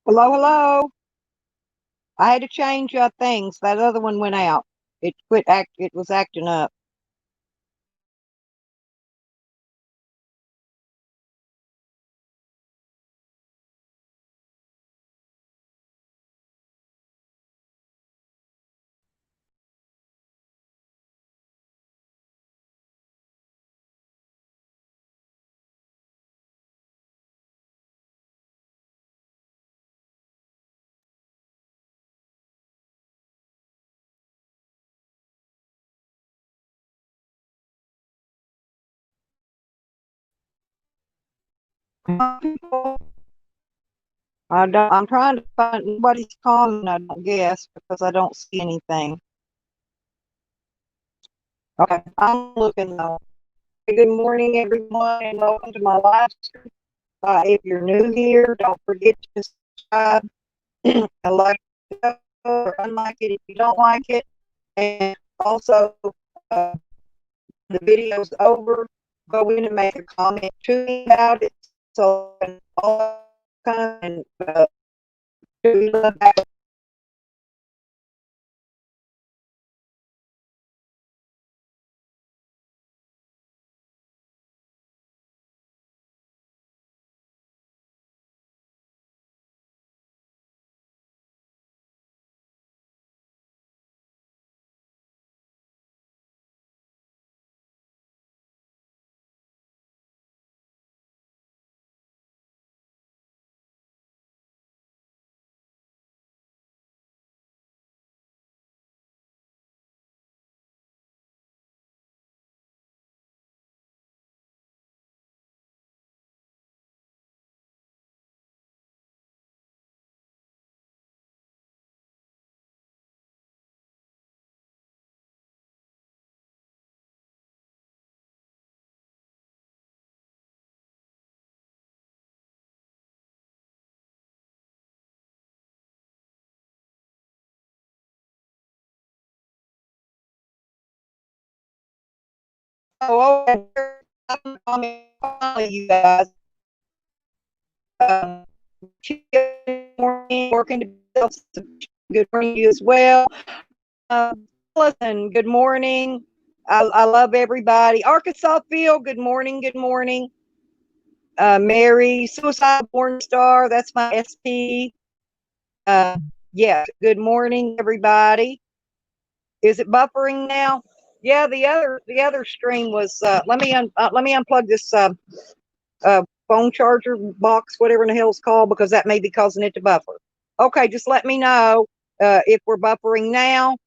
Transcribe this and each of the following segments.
Hello, hello. I had to change things. That other one went out. It was acting up. I'm trying to find nobody's calling. I don't guess because I don't see anything. Okay, I'm looking though. Hey, good morning, everyone, and welcome to my live stream. If you're new here, don't forget to subscribe and like it or unlike it if you don't like it. And also, uh, the video's over, go in and make a comment to me about it. So, all kind of, do love that. Oh, okay. You guys. Um, good morning, working to good morning to you as well. Listen, good morning. I love everybody. Arkansas Field, good morning, good morning. Mary, Suicide Born Star, that's my SP. Uh, yeah, good morning, everybody. Is it buffering now? Yeah, the other stream was. Let me unplug this phone charger box, whatever in the hell it's called, because that may be causing it to buffer. Okay, just let me know if we're buffering now,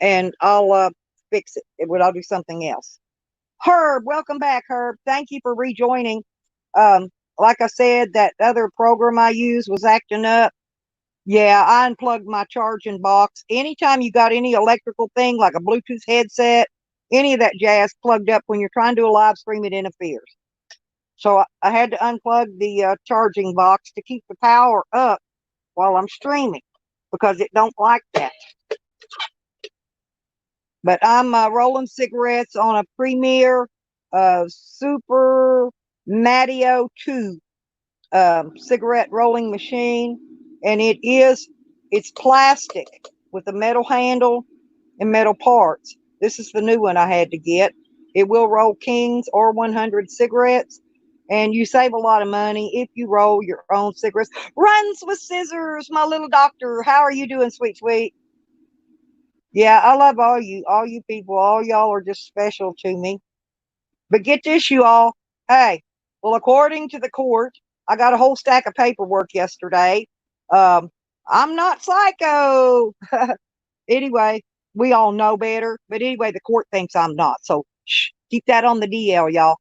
and I'll fix it. I'll do something else. Herb, welcome back, Herb. Thank you for rejoining. Like I said, that other program I used was acting up. Yeah, I unplugged my charging box. Anytime you got any electrical thing like a Bluetooth headset, any of that jazz plugged up when you're trying to do a live stream, it interferes. So I had to unplug the charging box to keep the power up while I'm streaming because it don't like that. But I'm rolling cigarettes on a Premier Super Matio 2 cigarette rolling machine, and it's plastic with a metal handle and metal parts. This is the new one I had to get. It will roll Kings or 100 cigarettes, and you save a lot of money if you roll your own cigarettes. Runs with scissors, my little doctor. How are you doing, sweet, sweet? Yeah, I love all you people. All y'all are just special to me. But get this, you all. Hey, well, according to the court, I got a whole stack of paperwork yesterday. Um, I'm not psycho. Anyway, we all know better. But anyway, the court thinks I'm not. So shh, keep that on the DL, y'all.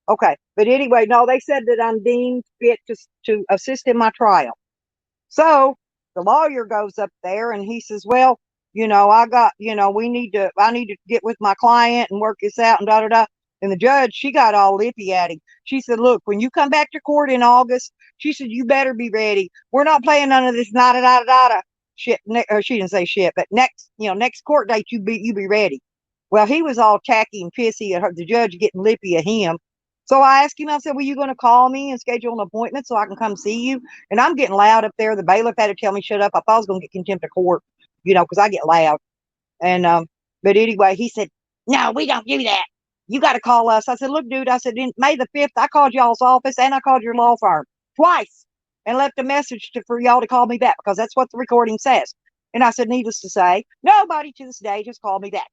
Okay. But anyway, no, they said that I'm deemed fit to assist in my trial. So the lawyer goes up there and he says, well, I need to get with my client and work this out and da da da. And the judge, she got all lippy at him. She said, look, when you come back to court in August, she said, you better be ready. We're not playing none of this nada da da da shit. She didn't say shit, but next court date, you be ready. Well, he was all tacky and pissy at her, the judge getting lippy at him. So I asked him, I said, well, you going to call me and schedule an appointment so I can come see you? And I'm getting loud up there. The bailiff had to tell me, shut up. I thought I was going to get contempt of court, because I get loud. And, but anyway, he said, no, we don't do that. You got to call us. I said, look, dude, I said, in May the 5th, I called y'all's office and I called your law firm twice and left a message for y'all to call me back because that's what the recording says. And I said, needless to say, nobody to this day just called me back.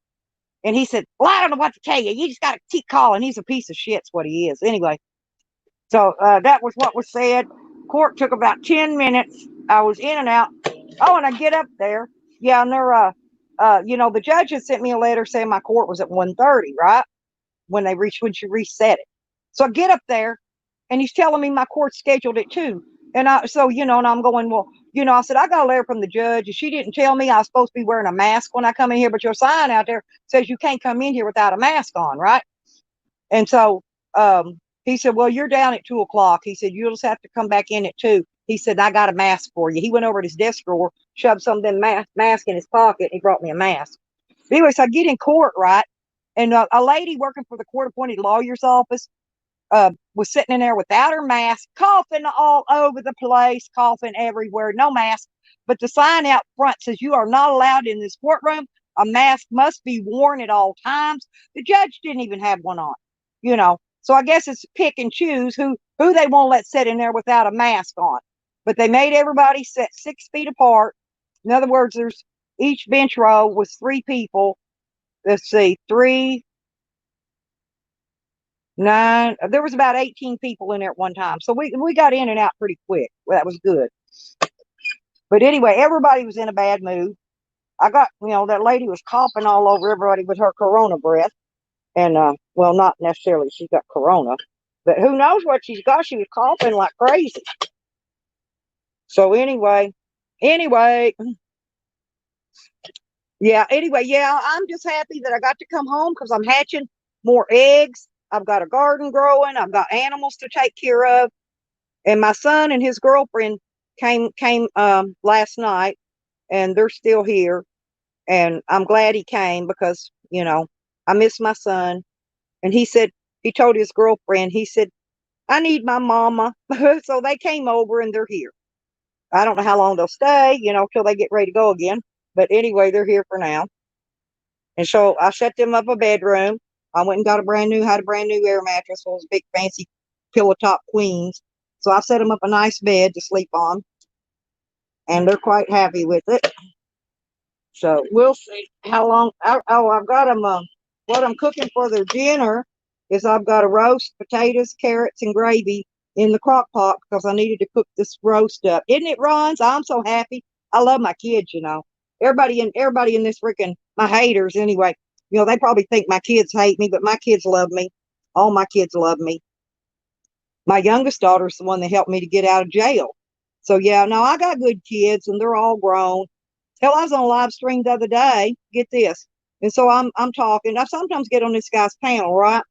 And he said, well, I don't know what to tell you. You just got to keep calling. He's a piece of shit's what he is. Anyway, so that was what was said. Court took about 10 minutes. I was in and out. Oh, and I get up there. Yeah, and they're, the judge had sent me a letter saying my court was at 1:30, right? When she reset it. So I get up there and he's telling me my court's scheduled at 2. And and I'm going, well, I said, I got a letter from the judge and she didn't tell me I was supposed to be wearing a mask when I come in here, but your sign out there says you can't come in here without a mask on, right? And so he said, well, you're down at 2:00. He said, you'll just have to come back in at 2. He said, I got a mask for you. He went over to his desk drawer, shoved some of them mask in his pocket, and he brought me a mask. Anyway, so I get in court, right? And a lady working for the court-appointed lawyer's office was sitting in there without her mask, coughing all over the place, coughing everywhere, no mask. But the sign out front says you are not allowed in this courtroom. A mask must be worn at all times. The judge didn't even have one on. So I guess it's pick and choose who they won't let sit in there without a mask on. But they made everybody sit 6 feet apart. In other words, each bench row was 3 people. Let's see, 3, 9. There was about 18 people in there at one time. So we got in and out pretty quick. Well, that was good. But anyway, everybody was in a bad mood. I got, that lady was coughing all over everybody with her corona breath. And, well, not necessarily she got corona, but who knows what she's got. She was coughing like crazy. So anyway, yeah, I'm just happy that I got to come home because I'm hatching more eggs. I've got a garden growing. I've got animals to take care of. And my son and his girlfriend came last night, and they're still here. And I'm glad he came because, I miss my son. And he told his girlfriend, he said, I need my mama. So they came over and they're here. I don't know how long they'll stay, till they get ready to go again. But anyway, they're here for now. And so I set them up a bedroom. I went and had a brand new air mattress. It was a big fancy pillow top queens. So I set them up a nice bed to sleep on. And they're quite happy with it. So we'll see how long. I've got them. What I'm cooking for their dinner is I've got a roast, potatoes, carrots, and gravy in the crock pot because I needed to cook this roast up. Isn't it, Ron? I'm so happy. I love my kids, Everybody in this freaking, my haters anyway, they probably think my kids hate me, but my kids love me. All my kids love me. My youngest daughter's the one that helped me to get out of jail. So yeah, no, I got good kids and they're all grown. Hell, I was on a live stream the other day. Get this. And so I'm talking. I sometimes get on this guy's panel, right?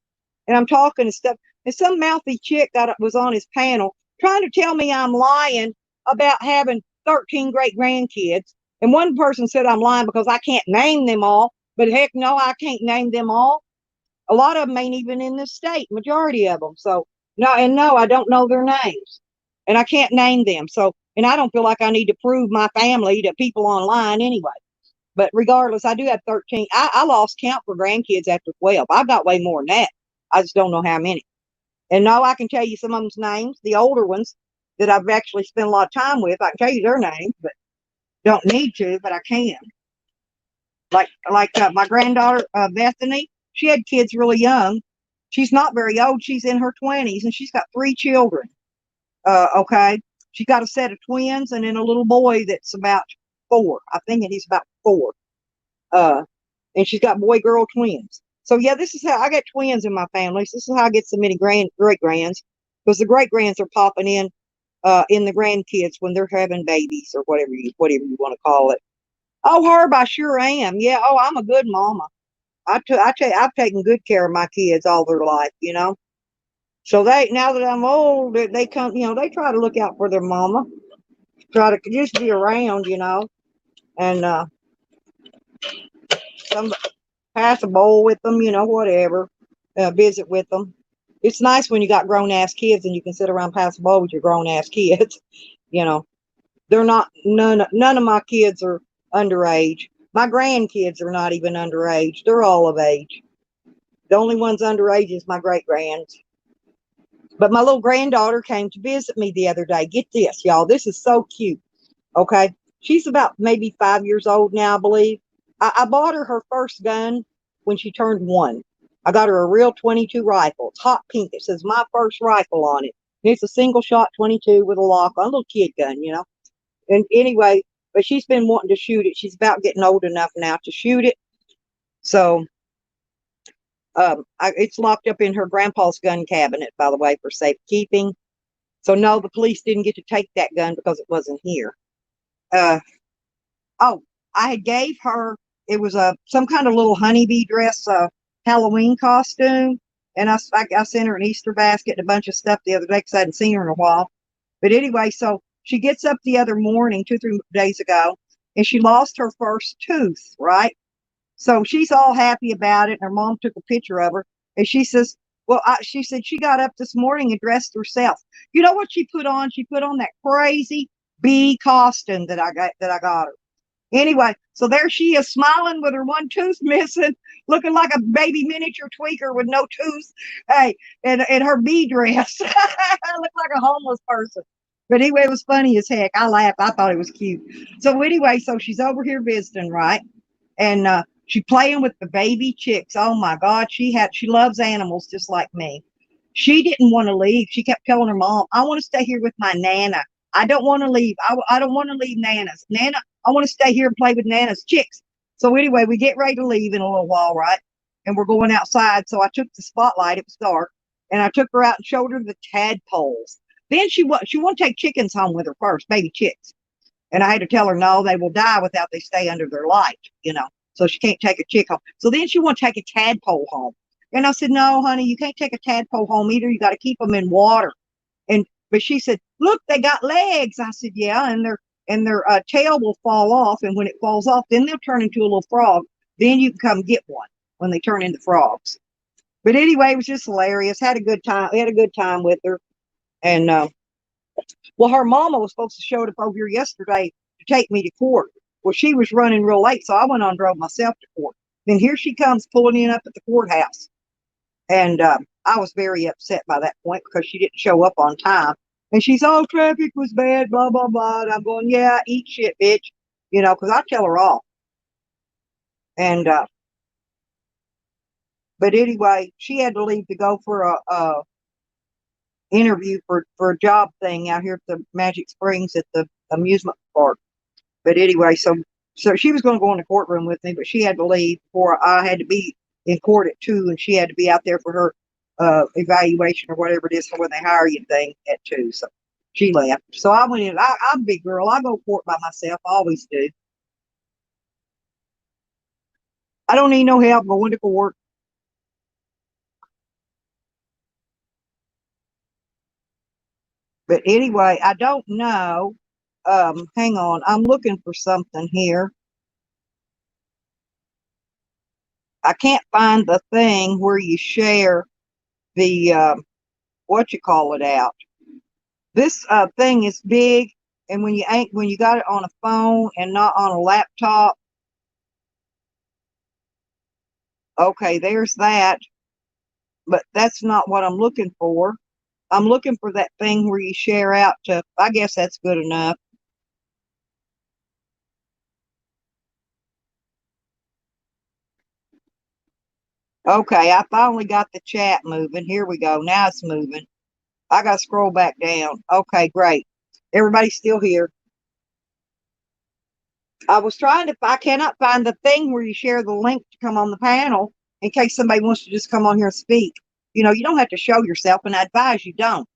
And I'm talking and stuff. And some mouthy chick was on his panel trying to tell me I'm lying about having 13 great grandkids. And one person said I'm lying because I can't name them all. But heck no, I can't name them all. A lot of them ain't even in this state, majority of them. So no, I don't know their names. And I can't name them. So, and I don't feel like I need to prove my family to people online anyway. But regardless, I do have 13. I lost count for grandkids after 12. I've got way more than that. I just don't know how many. And no, I can tell you some of them's names, the older ones that I've actually spent a lot of time with. I can tell you their names, but don't need to, but I can. Like my granddaughter, Bethany, she had kids really young. She's not very old. She's in her 20s, and she's got 3 children. Okay. She got a set of twins and then a little boy that's about 4. I think he's about 4. And she's got boy-girl twins. So yeah, this is how I got twins in my family. So this is how I get so many great grands, because the great grands are popping in the grandkids when they're having babies or whatever you want to call it. Oh, Herb, I sure am. Yeah. Oh, I'm a good mama. I tell you, I've taken good care of my kids all their life. So now that I'm old, they come, they try to look out for their mama, try to just be around, and some pass a bowl with them, whatever, visit with them. It's nice when you got grown ass kids and you can sit around past the ball with your grown ass kids. You know, they're not, none of my kids are underage. My grandkids are not even underage. They're all of age. The only ones underage is my great grands. But my little granddaughter came to visit me the other day. Get this, y'all. This is so cute. Okay. She's about maybe 5 years old now, I believe. I bought her first gun when she turned 1. I got her a real 22 rifle. It's hot pink. It says my first rifle on it. And it's a single shot 22 with a lock on, a little kid gun, you know. And anyway, but she's been wanting to shoot it. She's about getting old enough now to shoot it. So it's locked up in her grandpa's gun cabinet, by the way, for safekeeping. So no, the police didn't get to take that gun because it wasn't here. Oh, I had gave her, it was some kind of little honeybee dress, Halloween costume. And I sent her an Easter basket and a bunch of stuff the other day because I hadn't seen her in a while. But anyway, so she gets up the other morning, 2 or 3 days ago, and she lost her first tooth, right? So she's all happy about it. And her mom took a picture of her. And she says, well, she said she got up this morning and dressed herself. You know what she put on? She put on that crazy bee costume that I got her. Anyway, so there she is smiling with her one tooth missing, looking like a baby miniature tweaker with no tooth. Hey, and her bee dress. I look like a homeless person. But anyway, it was funny as heck. I laughed. I thought it was cute. So anyway, so she's over here visiting, right? And she playing with the baby chicks. Oh my God, she loves animals just like me. She didn't want to leave. She kept telling her mom, I want to stay here with my Nana. I don't want to leave. I don't want to leave Nana's. Nana, I want to stay here and play with Nana's chicks. So anyway, we get ready to leave in a little while, right? And we're going outside. So I took the spotlight. It was dark. And I took her out and showed her the tadpoles. Then she wanted to take chickens home with her first, baby chicks. And I had to tell her, no, they will die without they stay under their light, you know. So she can't take a chick home. So then she wanted to take a tadpole home. And I said, no, honey, you can't take a tadpole home either. You got to keep them in water. But she said, look, they got legs. I said, yeah, and their tail will fall off. And when it falls off, then they'll turn into a little frog. Then you can come get one when they turn into frogs. But anyway, it was just hilarious. Had a good time. We had a good time with her. And well, her mama was supposed to show up over here yesterday to take me to court. Well, she was running real late, so I went on and drove myself to court. Then here she comes pulling in up at the courthouse. And I was very upset by that point because she didn't show up on time. And she's, oh, traffic was bad, blah, blah, blah. And I'm going, yeah, eat shit, bitch. You know, because I tell her off. And, but anyway, she had to leave to go for a interview for a job thing out here at the Magic Springs at the amusement park. But anyway, so she was going to go in the courtroom with me, but she had to leave before I had to be in court at 2, and she had to be out there for her evaluation or whatever it is for when they hire you thing at 2. So she left. So I went in. I'm a big girl. I go to court by myself. I always do. I don't need no help going to court. But anyway, I don't know. Hang on. I'm looking for something here. I can't find the thing where you share the what you call it out. This thing is big, and when you got it on a phone and not on a laptop, okay, there's that. But that's not what I'm looking for. I'm looking for that thing where you share out to. I guess that's good enough. Okay, I finally got the chat moving. Here we go. Now it's moving. I got to scroll back down. Okay, great. Everybody's still here. I was trying to, I cannot find the thing where you share the link to come on the panel in case somebody wants to just come on here and speak. You know, you don't have to show yourself, and I advise you don't,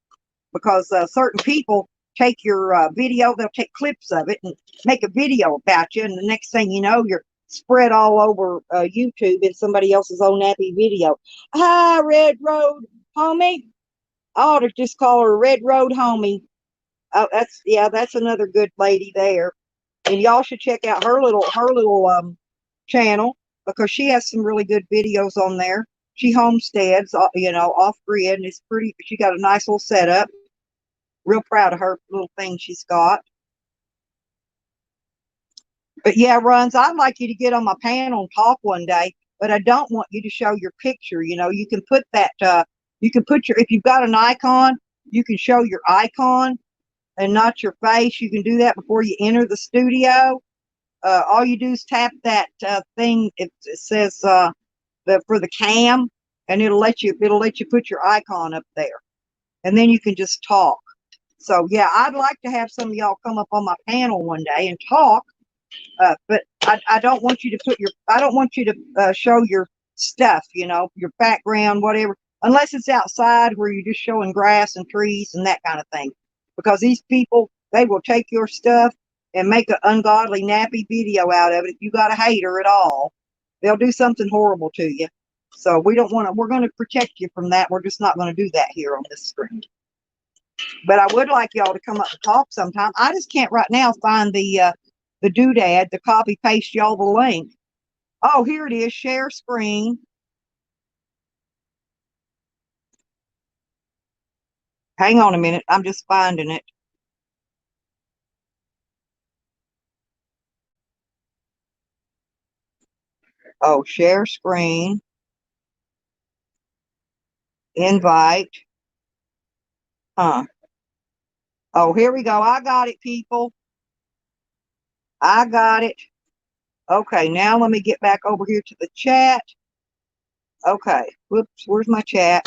because certain people take your video, they'll take clips of it and make a video about you, and the next thing you know, you're spread all over YouTube in somebody else's own nappy video. Hi, Red Road Homie. I ought to just call her Red Road Homie. Oh, that's another good lady there. And y'all should check out her little channel because she has some really good videos on there. she homesteads, you know, off grid, and it's pretty. She got a nice little setup. Real proud of her little thing she's got. But yeah, Runs, I'd like you to get on my panel and talk one day, but I don't want you to show your picture. You know, you can put that, you can put your, if you've got an icon, you can show your icon and not your face. You can do that before you enter the studio. All you do is tap that thing. It says for the cam, and it'll let you put your icon up there, and then you can just talk. So yeah, I'd like to have some of y'all come up on my panel one day and talk. But I don't want you to put your, I don't want you to show your stuff, you know, your background, whatever, unless it's outside where you're just showing grass and trees and that kind of thing. Because these people, they will take your stuff and make an ungodly, nappy video out of it. If you got a hater at all, they'll do something horrible to you. So we don't want to, we're going to protect you from that. We're just not going to do that here on this screen. But I would like y'all to come up and talk sometime. I just can't right now find the doodad to copy paste y'all the link. Oh, here it is. Share screen. Hang on a minute. I'm just finding it. Oh, share screen. Invite. Huh. Oh, here we go. I got it, people. I got it. Okay, now let me get back over here to the chat. Okay. Whoops, where's my chat?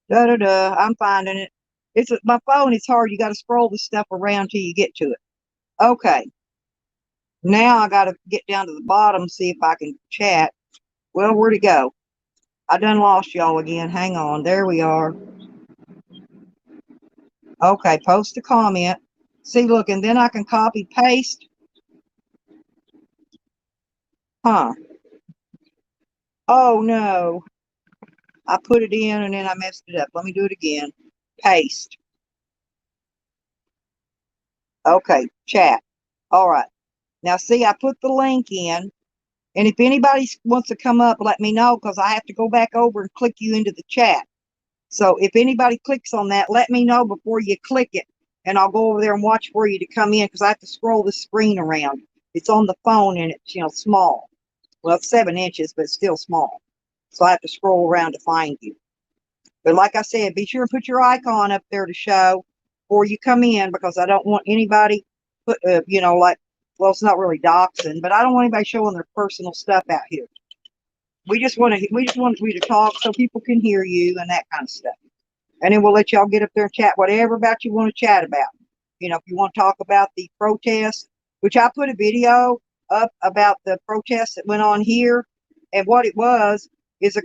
Da-da-da. I'm finding it. It's my phone. It's hard. You got to scroll the stuff around till you get to it. Okay. Now I got to get down to the bottom, see if I can chat. Well, where'd it go? I done lost y'all again. Hang on. There we are. Okay, post a comment. See, look, and then I can copy paste. Huh. Oh, no. I put it in and then I messed it up. Let me do it again. Paste. Okay, chat. All right. Now, see, I put the link in. And if anybody wants to come up, let me know because I have to go back over and click you into the chat. So if anybody clicks on that, let me know before you click it. And I'll go over there and watch for you to come in because I have to scroll the screen around. It's on the phone and it's, you know, small. Well, it's 7 inches, but it's still small. So I have to scroll around to find you. But like I said, be sure and put your icon up there to show before you come in because I don't want anybody put, you know, like, well, it's not really doxing, but I don't want anybody showing their personal stuff out here. We just want you to talk so people can hear you and that kind of stuff. And then we'll let y'all get up there and chat whatever about you want to chat about. You know, if you want to talk about the protest, which I put a video up about the protest that went on here, and what it was is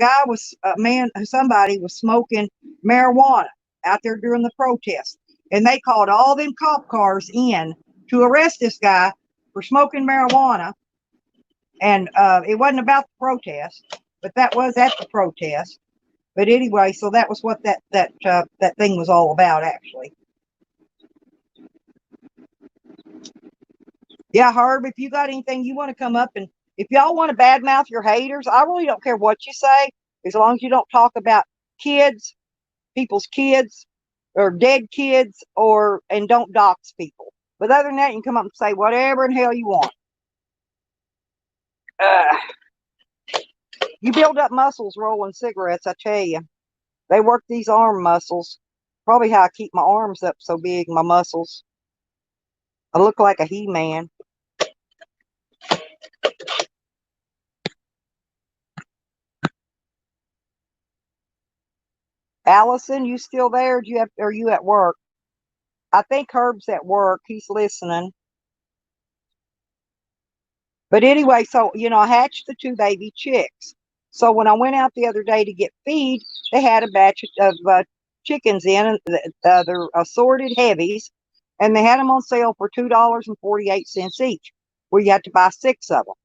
somebody was smoking marijuana out there during the protest, and they called all them cop cars in to arrest this guy for smoking marijuana. And it wasn't about the protest, but that was at the protest. But anyway, so that was what that thing was all about, actually. Yeah, Herb, if you got anything you want to come up, and if y'all want to badmouth your haters, I really don't care what you say, as long as you don't talk about kids, people's kids, or dead kids, and don't dox people. But other than that, you can come up and say whatever in hell you want. You build up muscles rolling cigarettes, I tell you. They work these arm muscles. Probably how I keep my arms up so big, my muscles. I look like a He-Man. Allison, you still there? Are you at work? I think Herb's at work. He's listening. But anyway, so, you know, I hatched the 2 baby chicks. So when I went out the other day to get feed, they had a batch of chickens in, and they're assorted heavies, and they had them on sale for $2.48 each, where you had to buy 6 of them.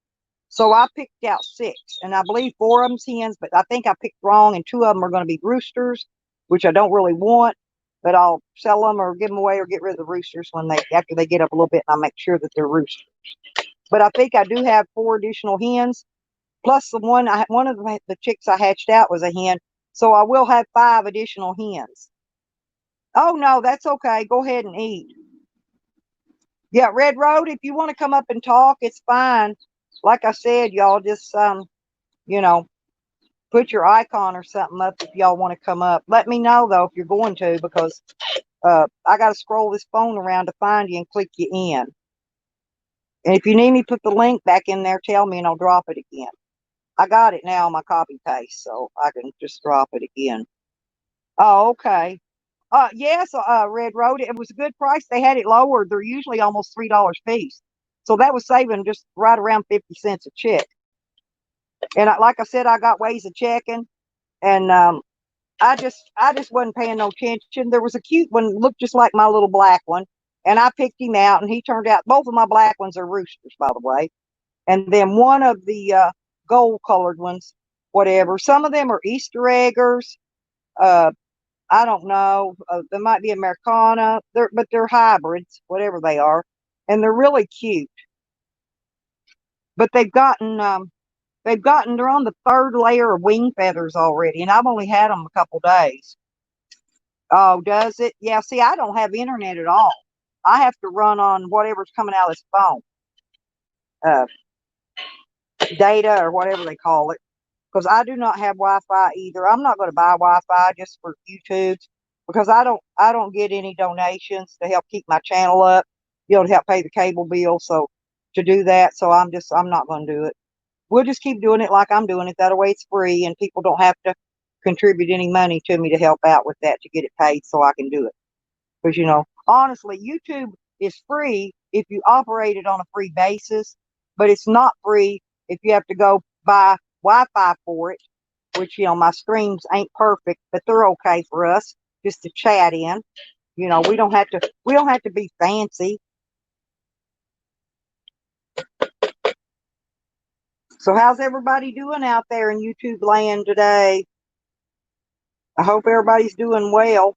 So I picked out 6, and I believe 4 of them's hens, but I think I picked wrong, and 2 of them are going to be roosters, which I don't really want, but I'll sell them or give them away or get rid of the roosters after they get up a little bit, and I'll make sure that they're roosters. But I think I do have 4 additional hens, plus one of the chicks I hatched out was a hen. So I will have 5 additional hens. Oh no, that's okay. Go ahead and eat. Yeah, Red Road, if you want to come up and talk, it's fine. Like I said, y'all just you know, put your icon or something up if y'all want to come up. Let me know though if you're going to, because I got to scroll this phone around to find you and click you in. And if you need me, put the link back in there, tell me, and I'll drop it again. I got it now on my copy paste, so I can just drop it again. Oh, okay. Yes, Red Road. It was a good price. They had it lowered. They're usually almost $3 a piece, so that was saving just right around 50 cents a chick. And like I said, I got ways of checking, and I just wasn't paying no attention. There was a cute one, looked just like my little black one, and I picked him out, and he turned out. Both of my black ones are roosters, by the way, and then one of the gold colored ones, whatever. Some of them are Easter eggers. Uh, I don't know. They might be Americana. But they're hybrids, whatever they are, and they're really cute. But they're on the 3rd layer of wing feathers already, and I've only had them a couple days. Oh, does it? Yeah. See, I don't have internet at all. I have to run on whatever's coming out of this phone, uh, data or whatever they call it, because I do not have Wi-Fi either. I'm not going to buy Wi-Fi just for YouTube, because I don't get any donations to help keep my channel up, to help pay the cable bill. So to do that, so I'm not going to do it. We'll just keep doing it like I'm doing it. That way it's free, and people don't have to contribute any money to me to help out with that to get it paid, so I can do it. Because honestly, YouTube is free if you operate it on a free basis, but it's not free if you have to go buy Wi-Fi for it, which, my streams ain't perfect, but they're okay for us just to chat in. We don't have to be fancy. So how's everybody doing out there in YouTube land today? I hope everybody's doing well.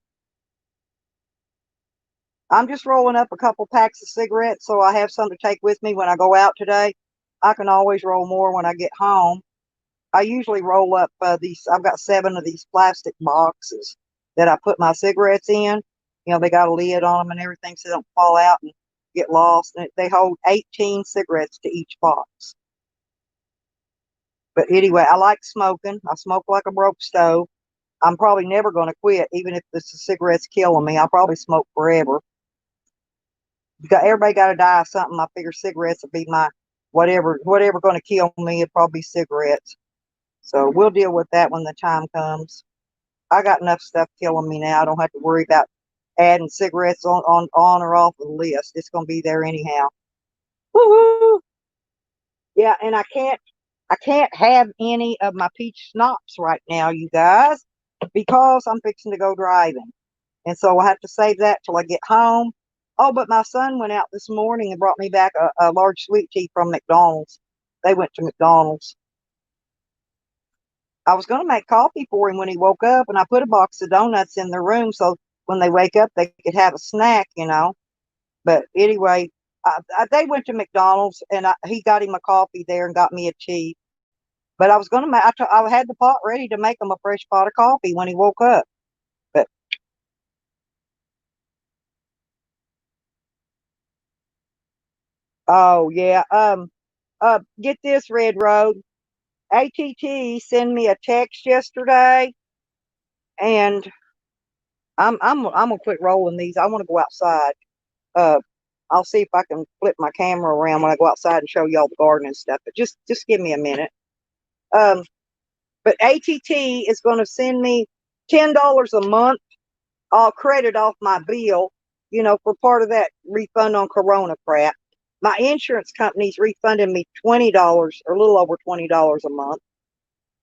I'm just rolling up a couple packs of cigarettes so I have some to take with me when I go out today. I can always roll more when I get home. I usually roll up these. I've got 7 of these plastic boxes that I put my cigarettes in. They got a lid on them and everything so they don't fall out and get lost. And they hold 18 cigarettes to each box. But anyway, I like smoking. I smoke like a broke stove. I'm probably never going to quit, even if the cigarette's killing me. I'll probably smoke forever. Everybody got to die of something. I figure cigarettes will be my whatever going to kill me. It'll probably be cigarettes. So we'll deal with that when the time comes. I got enough stuff killing me now. I don't have to worry about adding cigarettes on or off the list. It's going to be there anyhow. Woohoo! Yeah, and I can't have any of my peach schnapps right now, you guys, because I'm fixing to go driving. And so I have to save that till I get home. Oh, but my son went out this morning and brought me back a large sweet tea from McDonald's. They went to McDonald's. I was going to make coffee for him when he woke up, and I put a box of donuts in their room so when they wake up, they could have a snack, But anyway, they went to McDonald's, and he got him a coffee there and got me a tea. But I was going to make, I had the pot ready to make him a fresh pot of coffee when he woke up. But oh yeah, get this, Red Road. ATT sent me a text yesterday, and I'm gonna quit rolling these. I want to go outside. Uh, I'll see if I can flip my camera around when I go outside and show y'all the garden and stuff. But just give me a minute. Um, but ATT is going to send me $10 a month, all credit off my bill, for part of that refund on Corona crap. My insurance company's refunding me $20 or a little over $20 a month.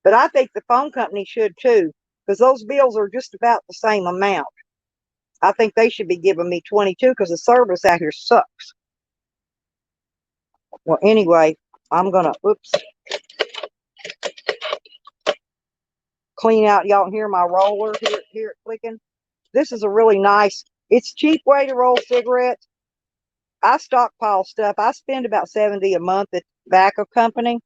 But I think the phone company should too, because those bills are just about the same amount. I think they should be giving me 22 because the service out here sucks. Well, anyway, I'm gonna clean out. Y'all can hear my roller hear it clicking. This is a really nice. It's a cheap way to roll cigarettes. I stockpile stuff. I spend about $70 a month at the tobacco company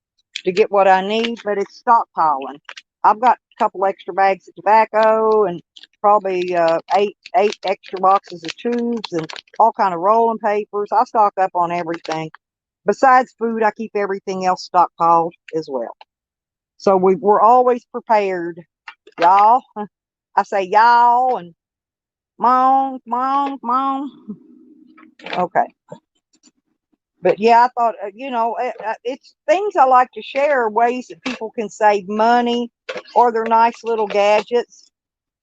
to get what I need, but it's stockpiling. I've got a couple extra bags of tobacco and probably eight extra boxes of tubes and all kind of rolling papers. I stock up on everything. Besides food, I keep everything else stockpiled as well. So we're always prepared, y'all. I say y'all and mom, mom, mom. Okay. But yeah, I thought, it's things I like to share, ways that people can save money or their nice little gadgets.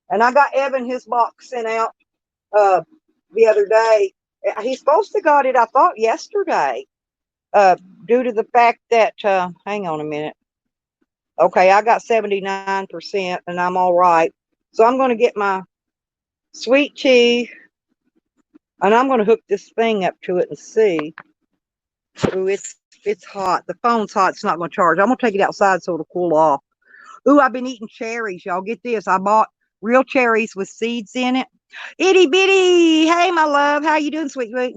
And I got Evan his box sent out the other day. He's supposed to got it, I thought, yesterday, due to the fact that, hang on a minute. Okay, I got 79% and I'm all right. So I'm going to get my sweet tea and I'm going to hook this thing up to it and see. Ooh, it's hot. The phone's hot. It's not going to charge. I'm going to take it outside so it'll cool off. Ooh, I've been eating cherries. Y'all get this. I bought real cherries with seeds in it. Itty bitty. Hey, my love. How you doing, sweet sweet?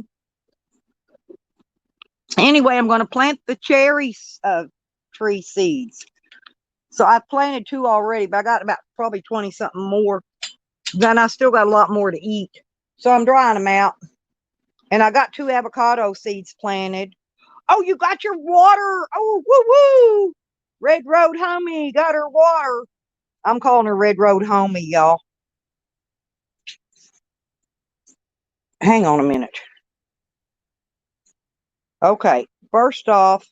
Anyway, I'm going to plant the cherry tree seeds. So I planted 2 already, but I got about probably 20 something more. Then I still got a lot more to eat. So I'm drying them out. And I got 2 avocado seeds planted. Oh, you got your water. Oh, woo woo. Red Road Homie got her water. I'm calling her Red Road Homie, y'all. Hang on a minute. Okay, first off,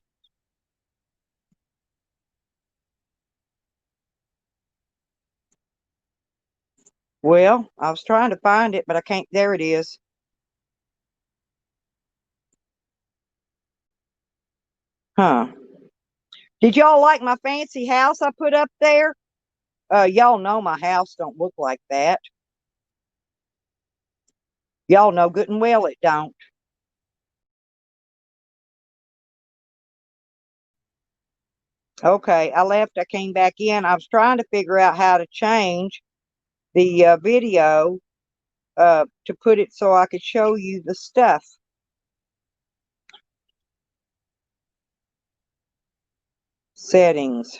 well, I was trying to find it, but I can't. There it is. Huh. Did y'all like my fancy house I put up there? Y'all know my house don't look like that. Y'all know good and well it don't. Okay, I left. I came back in. I was trying to figure out how to change the video to put it so I could show you the stuff. Settings.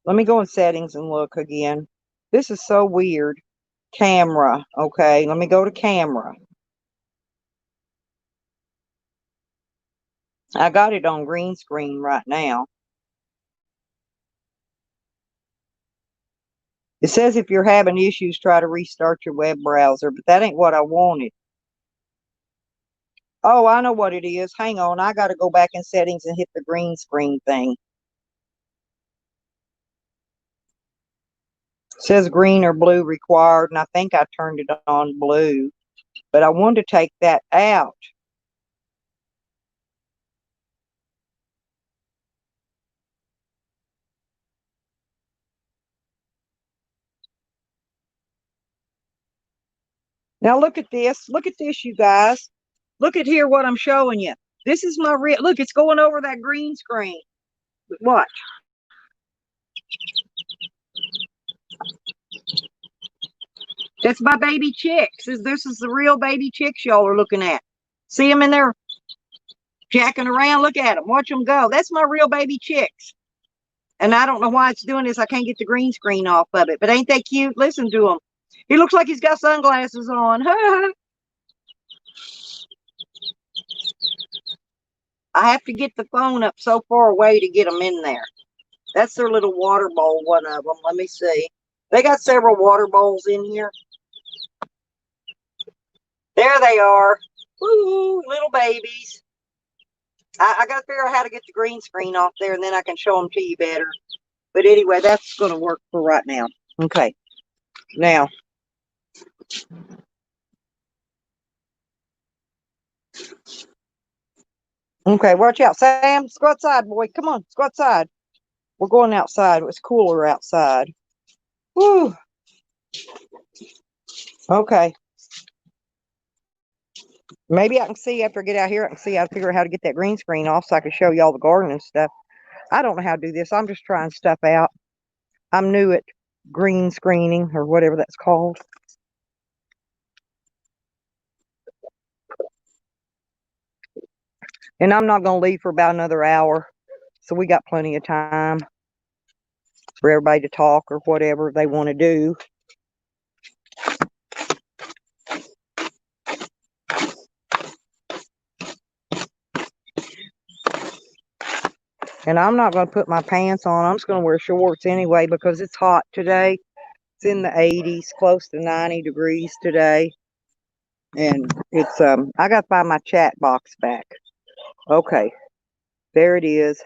Let me go in settings and look again. This is so weird. Camera. Okay, let me go to camera. I got it on green screen right now. It says if you're having issues, try to restart your web browser, but that ain't what I wanted. Oh, I know what it is. Hang on. I got to go back in settings and hit the green screen thing. It says green or blue required, and I think I turned it on blue, but I wanted to take that out. Now look at this. Look at this, you guys. Look at here what I'm showing you. This is my real. Look, it's going over that green screen. Watch. That's my baby chicks. This is the real baby chicks y'all are looking at. See them in there jacking around? Look at them. Watch them go. That's my real baby chicks. And I don't know why it's doing this. I can't get the green screen off of it. But ain't they cute? Listen to him. He looks like he's got sunglasses on. I have to get the phone up so far away to get them in there. That's their little water bowl, one of them. Let me see. They got several water bowls in here. There they are. Woo, little babies. I got to figure out how to get the green screen off there, and then I can show them to you better. But anyway, that's going to work for right now. Okay. Now. Okay, watch out. Sam, let's go outside, boy. Come on, let's go outside. We're going outside. It's cooler outside. Woo. Okay. Maybe I can see after I get out here, I can see how to figure out how to get that green screen off so I can show you all the garden and stuff. I don't know how to do this. I'm just trying stuff out. I'm new at green screening or whatever that's called. And I'm not going to leave for about another hour. So we got plenty of time for everybody to talk or whatever they want to do. And I'm not going to put my pants on. I'm just going to wear shorts anyway because it's hot today. It's in the 80s, close to 90 degrees today. And it's, I got to find my chat box back. Okay, there it is.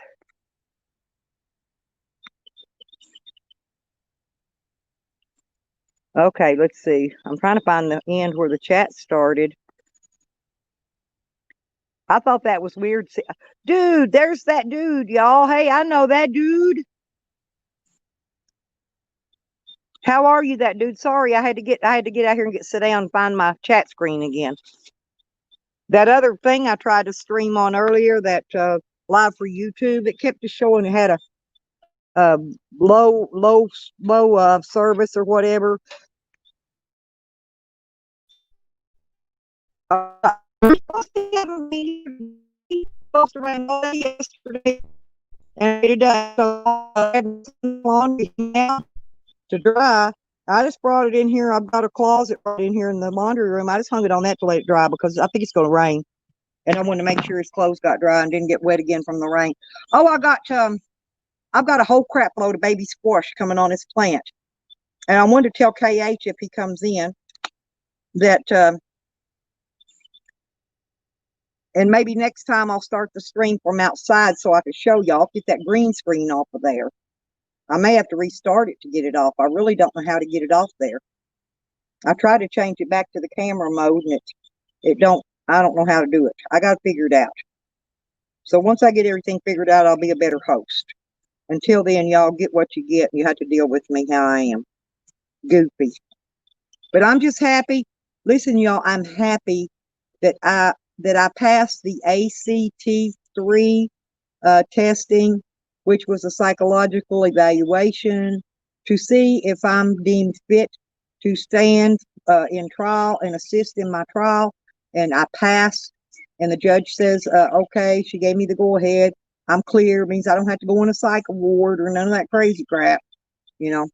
Okay, let's see. I'm trying to find the end where the chat started. I thought that was weird. Dude, there's that dude, y'all. Hey, I know that dude. How are you, that dude? Sorry, I had to get out here and sit down and find my chat screen again. That other thing I tried to stream on earlier, that live for YouTube, it kept just showing it had a low service or whatever. Supposed to rain all day yesterday and today, so I had laundry now to dry. I just brought it in here. I've got a closet right in here in the laundry room. I just hung it on that to let it dry because I think it's going to rain, and I wanted to make sure his clothes got dry and didn't get wet again from the rain. Oh, I've got a whole crap load of baby squash coming on this plant, and I wanted to tell KH if he comes in that. And maybe next time I'll start the stream from outside so I can show y'all, get that green screen off of there. I may have to restart it to get it off. I really don't know how to get it off there. I tried to change it back to the camera mode and I don't know how to do it. I got to figure it out. So once I get everything figured out, I'll be a better host. Until then, y'all get what you get. You have to deal with me how I am. Goofy. But I'm just happy. Listen, y'all, I'm happy that I passed the ACT3 testing, which was a psychological evaluation to see if I'm deemed fit to stand in trial and assist in my trial. And I passed, and the judge says, okay, she gave me the go ahead. I'm clear. It means I don't have to go in a psych ward or none of that crazy crap. You know,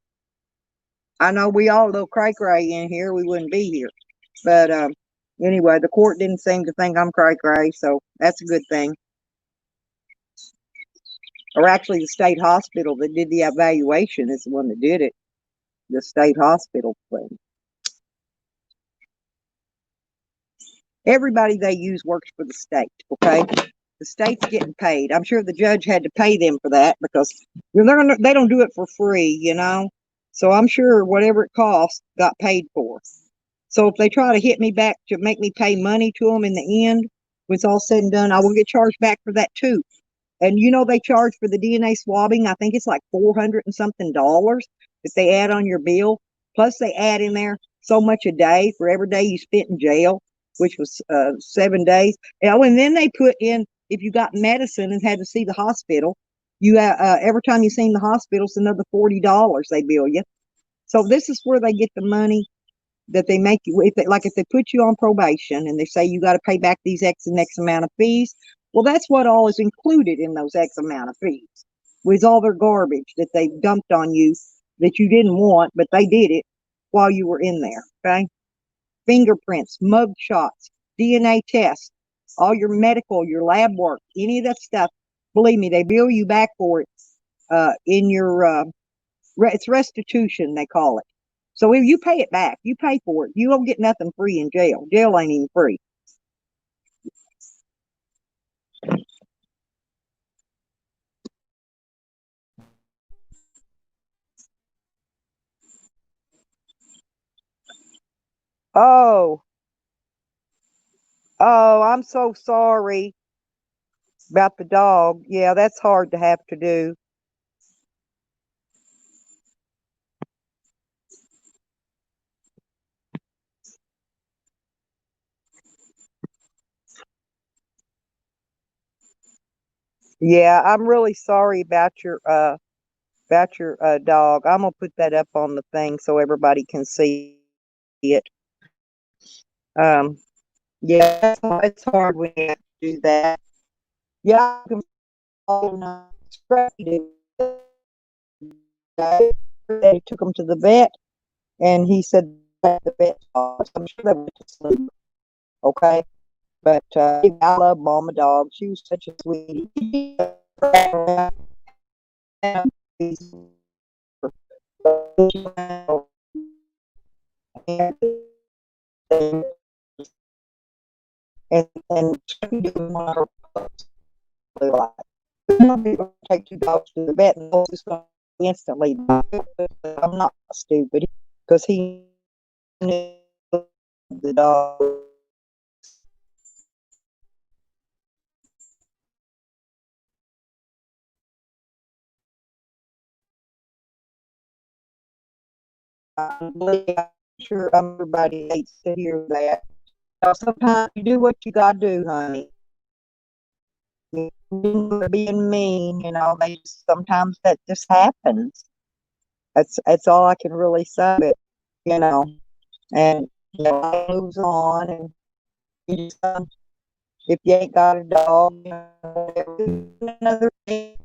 I know we all a little cray-cray in here. We wouldn't be here. But anyway, the court didn't seem to think I'm cray-cray, so that's a good thing. Or actually, the state hospital that did the evaluation is the one that did it. The state hospital thing. Everybody they use works for the state, okay? The state's getting paid. I'm sure the judge had to pay them for that because they don't do it for free, you know? So I'm sure whatever it costs got paid for. So if they try to hit me back to make me pay money to them in the end, when it's all said and done, I will get charged back for that too. And you know, they charge for the DNA swabbing. I think it's like $400 and something that they add on your bill. Plus they add in there so much a day for every day you spent in jail, which was 7 days. And then they put in, if you got medicine and had to see the hospital, you every time you seen the hospital, it's another $40 they bill you. So this is where they get the money that they make you. If they put you on probation and they say you got to pay back these X and X amount of fees, well, that's what all is included in those X amount of fees, with all their garbage that they dumped on you that you didn't want, but they did it while you were in there. Okay, fingerprints, mug shots, DNA tests, all your medical, your lab work, any of that stuff. Believe me, they bill you back for it in your it's restitution, they call it. So if you pay it back, you pay for it. You don't get nothing free in jail. Jail ain't even free. Oh, I'm so sorry about the dog. Yeah, that's hard to have to do. Yeah, I'm really sorry about your dog. I'm gonna put that up on the thing so everybody can see it. Um, yeah, it's hard when you have to do that. Yeah, I can They took him to the vet, and he said that the vet, I'm sure they went to sleep. Okay, but I love Mama Dog. She was such a sweetie. And like, people take two dogs to the vet and they'll just go instantly. I'm not stupid because he knew the dog. I'm sure everybody hates to hear that. Sometimes you do what you gotta do, honey. Being mean, they sometimes that just happens. That's all I can really say. But, you know, and life moves on, and you just, if you ain't got a dog, another thing.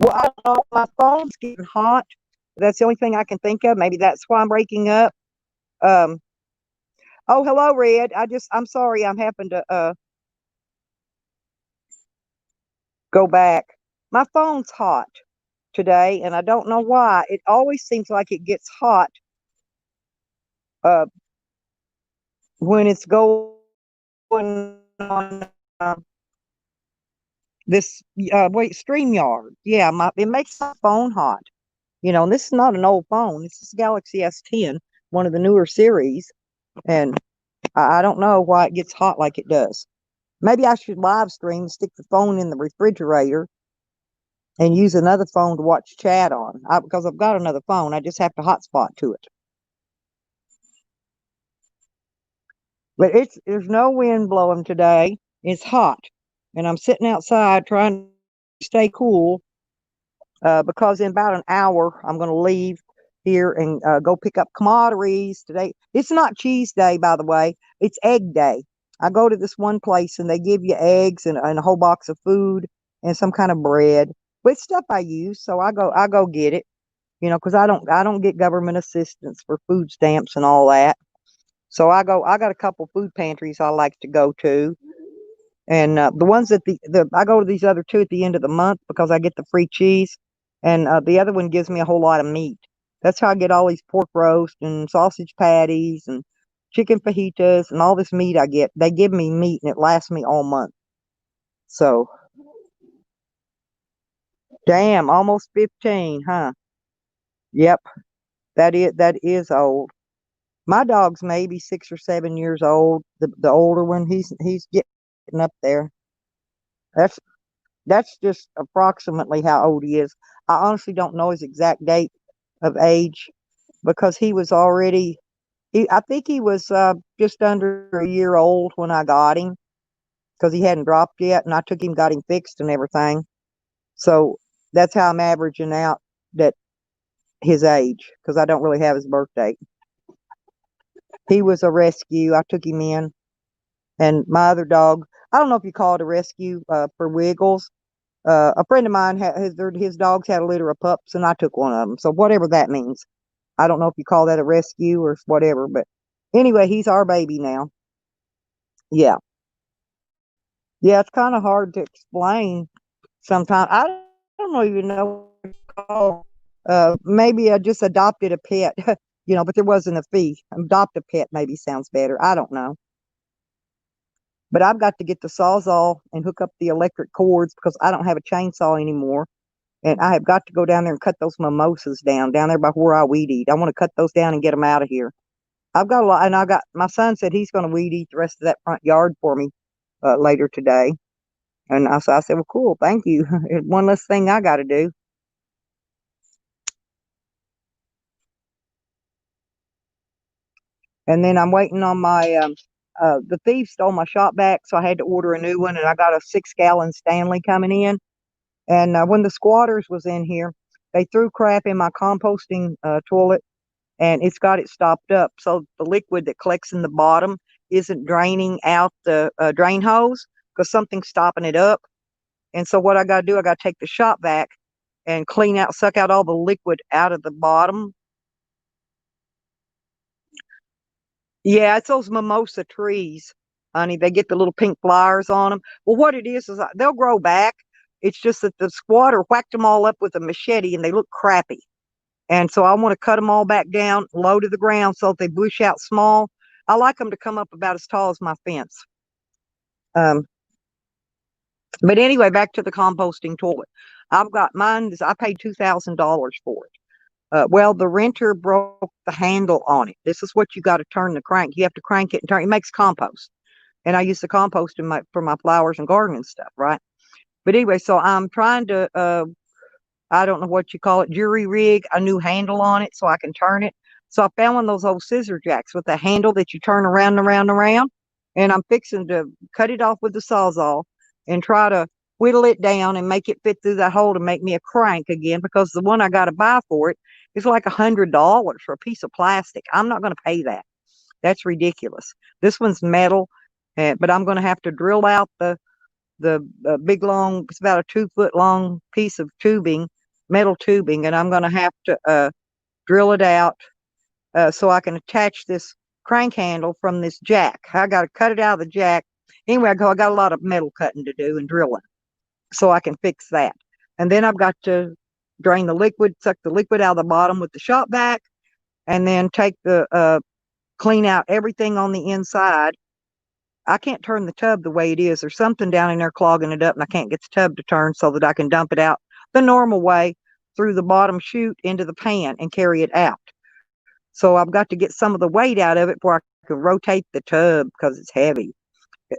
Well, I don't know. My phone's getting hot. That's the only thing I can think of. Maybe that's why I'm breaking up. Um, oh, hello, Red. I'm sorry. I'm having to go back. My phone's hot today, and I don't know why. It always seems like it gets hot uh, when it's going on this StreamYard. Yeah, it makes my phone hot. And this is not an old phone. This is Galaxy S10, one of the newer series, and I don't know why it gets hot like it does. Maybe I should live stream, stick the phone in the refrigerator, and use another phone to watch chat on. Because I've got another phone, I just have to hotspot to it. But there's no wind blowing today. It's hot, and I'm sitting outside trying to stay cool because in about an hour I'm going to leave here and go pick up commodities today. It's not cheese day, by the way. It's egg day. I go to this one place and they give you eggs and a whole box of food and some kind of bread. But it's stuff I use, so I go get it. Because I don't get government assistance for food stamps and all that. So I got a couple food pantries I like to go to, and the ones that I go to these other two at the end of the month because I get the free cheese, and the other one gives me a whole lot of meat. That's how I get all these pork roast and sausage patties and chicken fajitas and all this meat I get. They give me meat and it lasts me all month. So, damn, almost 15, huh? Yep, that is old. My dog's maybe 6 or 7 years old. The older one, he's getting up there. That's that's just approximately how old he is. I honestly don't know his exact date of age because he was already. I think he was just under a year old when I got him because he hadn't dropped yet, and I took him, got him fixed and everything. So that's how I'm averaging out that his age because I don't really have his birth date. He was a rescue. I took him in. And my other dog, I don't know if you call it a rescue for Wiggles. A friend of mine had his dogs had a litter of pups, and I took one of them. So whatever that means, I don't know if you call that a rescue or whatever. But Anyway, he's our baby now. Yeah. Yeah, it's kind of hard to explain sometimes. I don't even know what it's called. Maybe I just adopted a pet, but there wasn't a fee. Adopt a pet maybe sounds better. I don't know. But I've got to get the Sawzall and hook up the electric cords because I don't have a chainsaw anymore. And I have got to go down there and cut those mimosas down there by where I weed eat. I want to cut those down and get them out of here. I've got a lot, and I got my son said he's going to weed eat the rest of that front yard for me later today. And I said, well, cool, thank you. One less thing I got to do. And then I'm waiting on the thief stole my shop vac, so I had to order a new one, and I got a 6-gallon Stanley coming in. And when the squatters was in here, they threw crap in my composting toilet, and it's got it stopped up. So the liquid that collects in the bottom isn't draining out the drain hose because something's stopping it up. And so what I got to do, I got to take the shop vac and suck out all the liquid out of the bottom. Yeah, it's those mimosa trees, honey. They get the little pink flowers on them. Well, what it is they'll grow back. It's just that the squatter whacked them all up with a machete and they look crappy. And so I want to cut them all back down, low to the ground so that they bush out small. I like them to come up about as tall as my fence. Um, but anyway, back to the composting toilet. I've got mine. I paid $2,000 for it. Well, the renter broke the handle on it. This is what you got to turn the crank. You have to crank it and turn. It makes compost, and I use the compost for my flowers and garden and stuff, right? But anyway, so I'm trying to I don't know what you call it, jury rig a new handle on it so I can turn it. So I found one of those old scissor jacks with a handle that you turn around and around and around, and I'm fixing to cut it off with the Sawzall and try to whittle it down and make it fit through that hole to make me a crank again because the one I got to buy for it is like $100 for a piece of plastic. I'm not going to pay that. That's ridiculous. This one's metal, but I'm going to have to drill out the big long. It's about a 2-foot long piece of tubing, metal tubing, and I'm going to have to drill it out so I can attach this crank handle from this jack. I got to cut it out of the jack. Anyway, I got a lot of metal cutting to do and drilling, so I can fix that. And then I've got to drain the liquid, suck the liquid out of the bottom with the shop vac, and then take clean out everything on the inside. I can't turn the tub the way it is. There's something down in there clogging it up, and I can't get the tub to turn so that I can dump it out the normal way through the bottom chute into the pan and carry it out. So I've got to get some of the weight out of it before I can rotate the tub because it's heavy.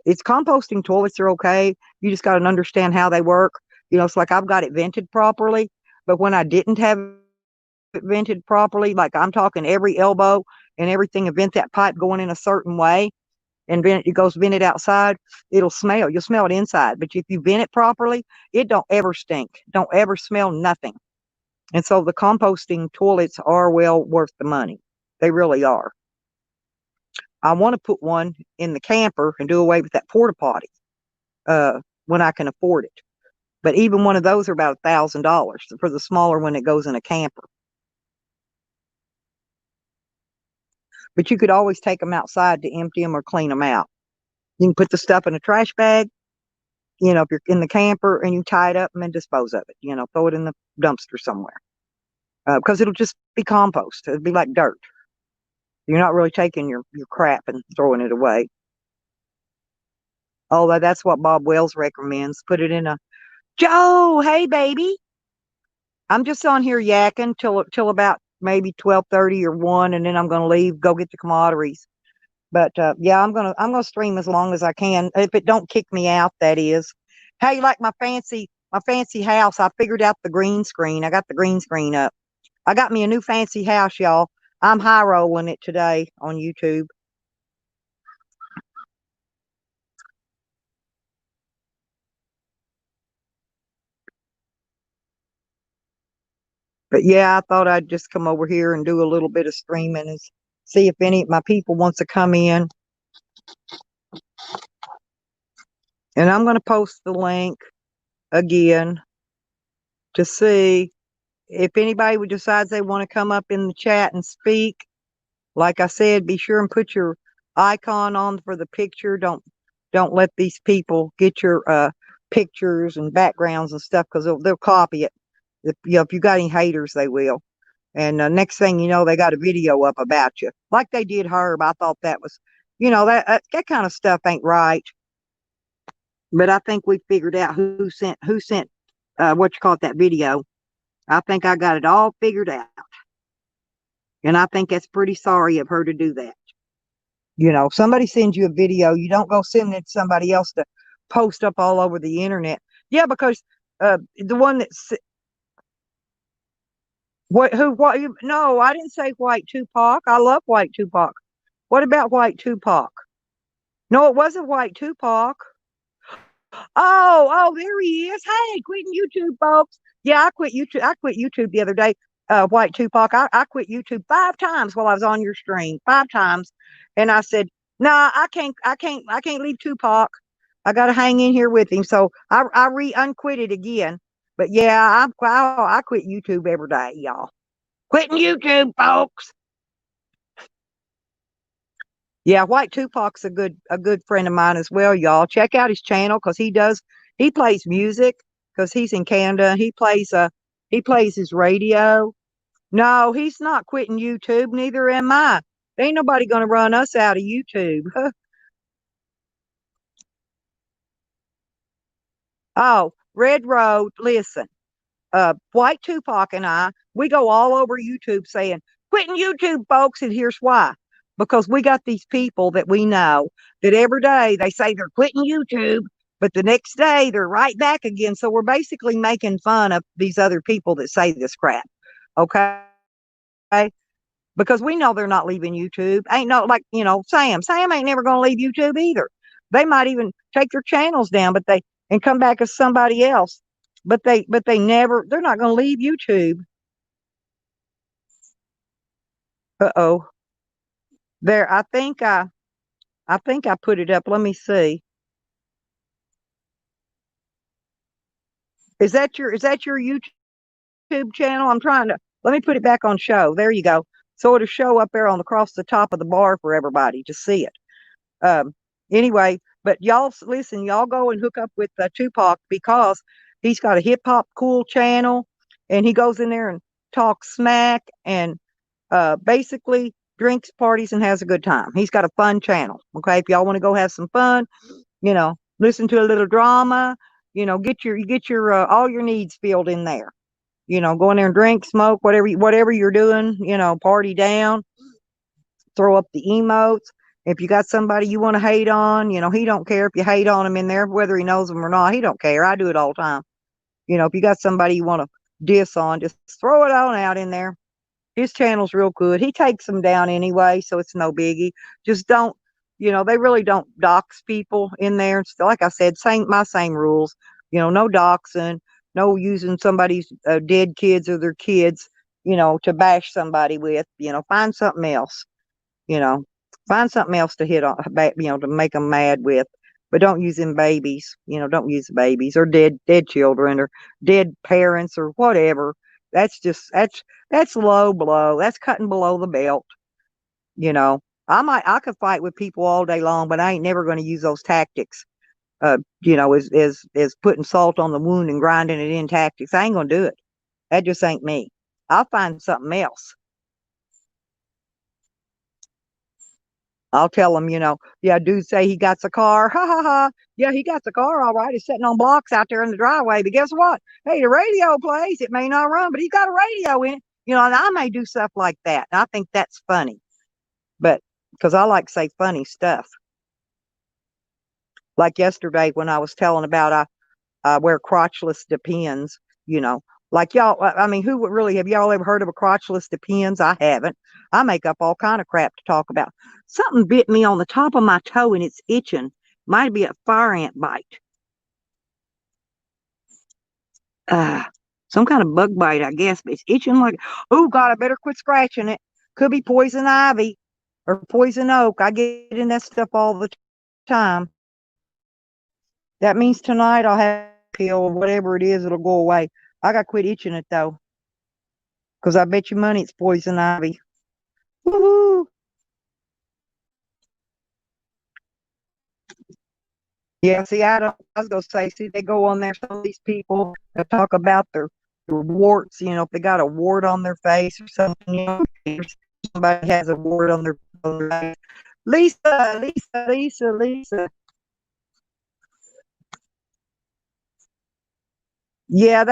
It's composting toilets are okay. You just got to understand how they work. It's like I've got it vented properly, but when I didn't have it vented properly, like I'm talking every elbow and everything, and vent that pipe going in a certain way, and it goes vented outside, it'll smell. You'll smell it inside. But if you vent it properly, it don't ever stink. Don't ever smell nothing. And so the composting toilets are well worth the money. They really are. I want to put one in the camper and do away with that porta potty when I can afford it. But even one of those are about $1,000 for the smaller one that goes in a camper. But you could always take them outside to empty them or clean them out. You can put the stuff in a trash bag, if you're in the camper, and you tie it up and then dispose of it, throw it in the dumpster somewhere. Because it'll just be compost. It'll be like dirt. You're not really taking your crap and throwing it away. Although that's what Bob Wells recommends. Put it in a Joe, hey baby. I'm just on here yakking till about maybe 12:30 or 1, and then I'm gonna leave, go get the commodities. But yeah, I'm gonna stream as long as I can. If it don't kick me out, that is. How you like my fancy house? I figured out the green screen. I got the green screen up. I got me a new fancy house, y'all. I'm high rolling it today on YouTube. But yeah, I thought I'd just come over here and do a little bit of streaming and see if any of my people wants to come in. And I'm going to post the link again to see if anybody decides they want to come up in the chat and speak. Like I said, be sure and put your icon on for the picture. Don't let these people get your pictures and backgrounds and stuff, because they'll copy it. If you got any haters, they will. And next thing you know, they got a video up about you, like they did Herb. I thought that was, that kind of stuff ain't right. But I think we figured out who sent what you call it, that video. I think I got it all figured out, and I think that's pretty sorry of her to do that. If somebody sends you a video, you don't go send it to somebody else to post up all over the internet. Yeah, because the one that's what no, I didn't say White Tupac. I love White Tupac. What about White Tupac? No, it wasn't White Tupac. Oh, there he is. Hey, quitting YouTube, folks. Yeah, I quit YouTube. I quit YouTube the other day. White Tupac. I quit YouTube 5 times while I was on your stream. 5 times. And I said, nah, I can't leave Tupac. I gotta hang in here with him. So I unquit it again. But yeah, I quit YouTube every day, y'all. Quitting YouTube, folks. Yeah, White Tupac's a good friend of mine as well, y'all. Check out his channel, because he plays music, because he's in Canada. He plays his radio. No, he's not quitting YouTube, neither am I. Ain't nobody gonna run us out of YouTube. Oh, Red Road, listen. White Tupac and we go all over YouTube saying, quitting YouTube, folks. And here's why. Because we got these people that we know that every day they say they're quitting YouTube, but the next day they're right back again. So we're basically making fun of these other people that say this crap. Okay. Because we know they're not leaving YouTube. Ain't no, like, Sam. Sam ain't never going to leave YouTube either. They might even take their channels down, and come back as somebody else. But they're not going to leave YouTube. Uh-oh. There, I think I put it up. Let me see. Is that your YouTube channel? Let me put it back on show. There you go. So it'll show up there across the top of the bar for everybody to see it. Um, anyway, but y'all listen, y'all go and hook up with Tupac, because he's got a hip hop cool channel, and he goes in there and talks smack, and basically drinks, parties, and has a good time. He's got a fun channel. Okay, if y'all want to go have some fun, listen to a little drama, get your all your needs filled in there. Go in there and drink, smoke, whatever you're doing, party down, throw up the emotes. If you got somebody you want to hate on, he don't care if you hate on him in there, whether he knows them or not. He don't care. I do it all the time. If you got somebody you want to diss on, just throw it on out in there. His channel's real good. He takes them down anyway, so it's no biggie. Just don't, they really don't dox people in there. Like I said, my same rules. No doxing, no using somebody's dead kids or their kids, to bash somebody with. Find something else. You know, find something else to hit on, to make them mad with. But don't use them babies. Don't use babies or dead children or dead parents or whatever. That's low blow. That's cutting below the belt. You know, I could fight with people all day long, but I ain't never going to use those tactics. Is putting salt on the wound and grinding it in tactics. I ain't gonna do it. That just ain't me. I'll find something else. I'll tell him, yeah, dude say he got the car. Ha ha ha. Yeah, he got the car all right. He's sitting on blocks out there in the driveway. But guess what? Hey, the radio plays. It may not run, but he got a radio in it. And I may do stuff like that. And I think that's funny. But because I like to say funny stuff. Like yesterday when I was telling about I wear crotchless Depends, you know. Like y'all, I mean, who would really have y'all ever heard of a crotchless Depends? I haven't. I make up all kind of crap to talk about. Something bit me on the top of my toe and it's itching. Might be a fire ant bite. Some kind of bug bite, I guess, but it's itching like, oh God, I better quit scratching it. Could be poison ivy or poison oak. I get in that stuff all the time. That means tonight I'll have a pill or whatever it is, it'll go away. I gotta quit itching it though. Because I bet you money it's poison ivy. Woohoo! Yeah, see, I don't. I was gonna say, see, they go on there. Some of these people that talk about their warts. You know, if they got a wart on their face or something. You know, if somebody has a wart on their face. Lisa, Lisa, Lisa, Lisa. Yeah,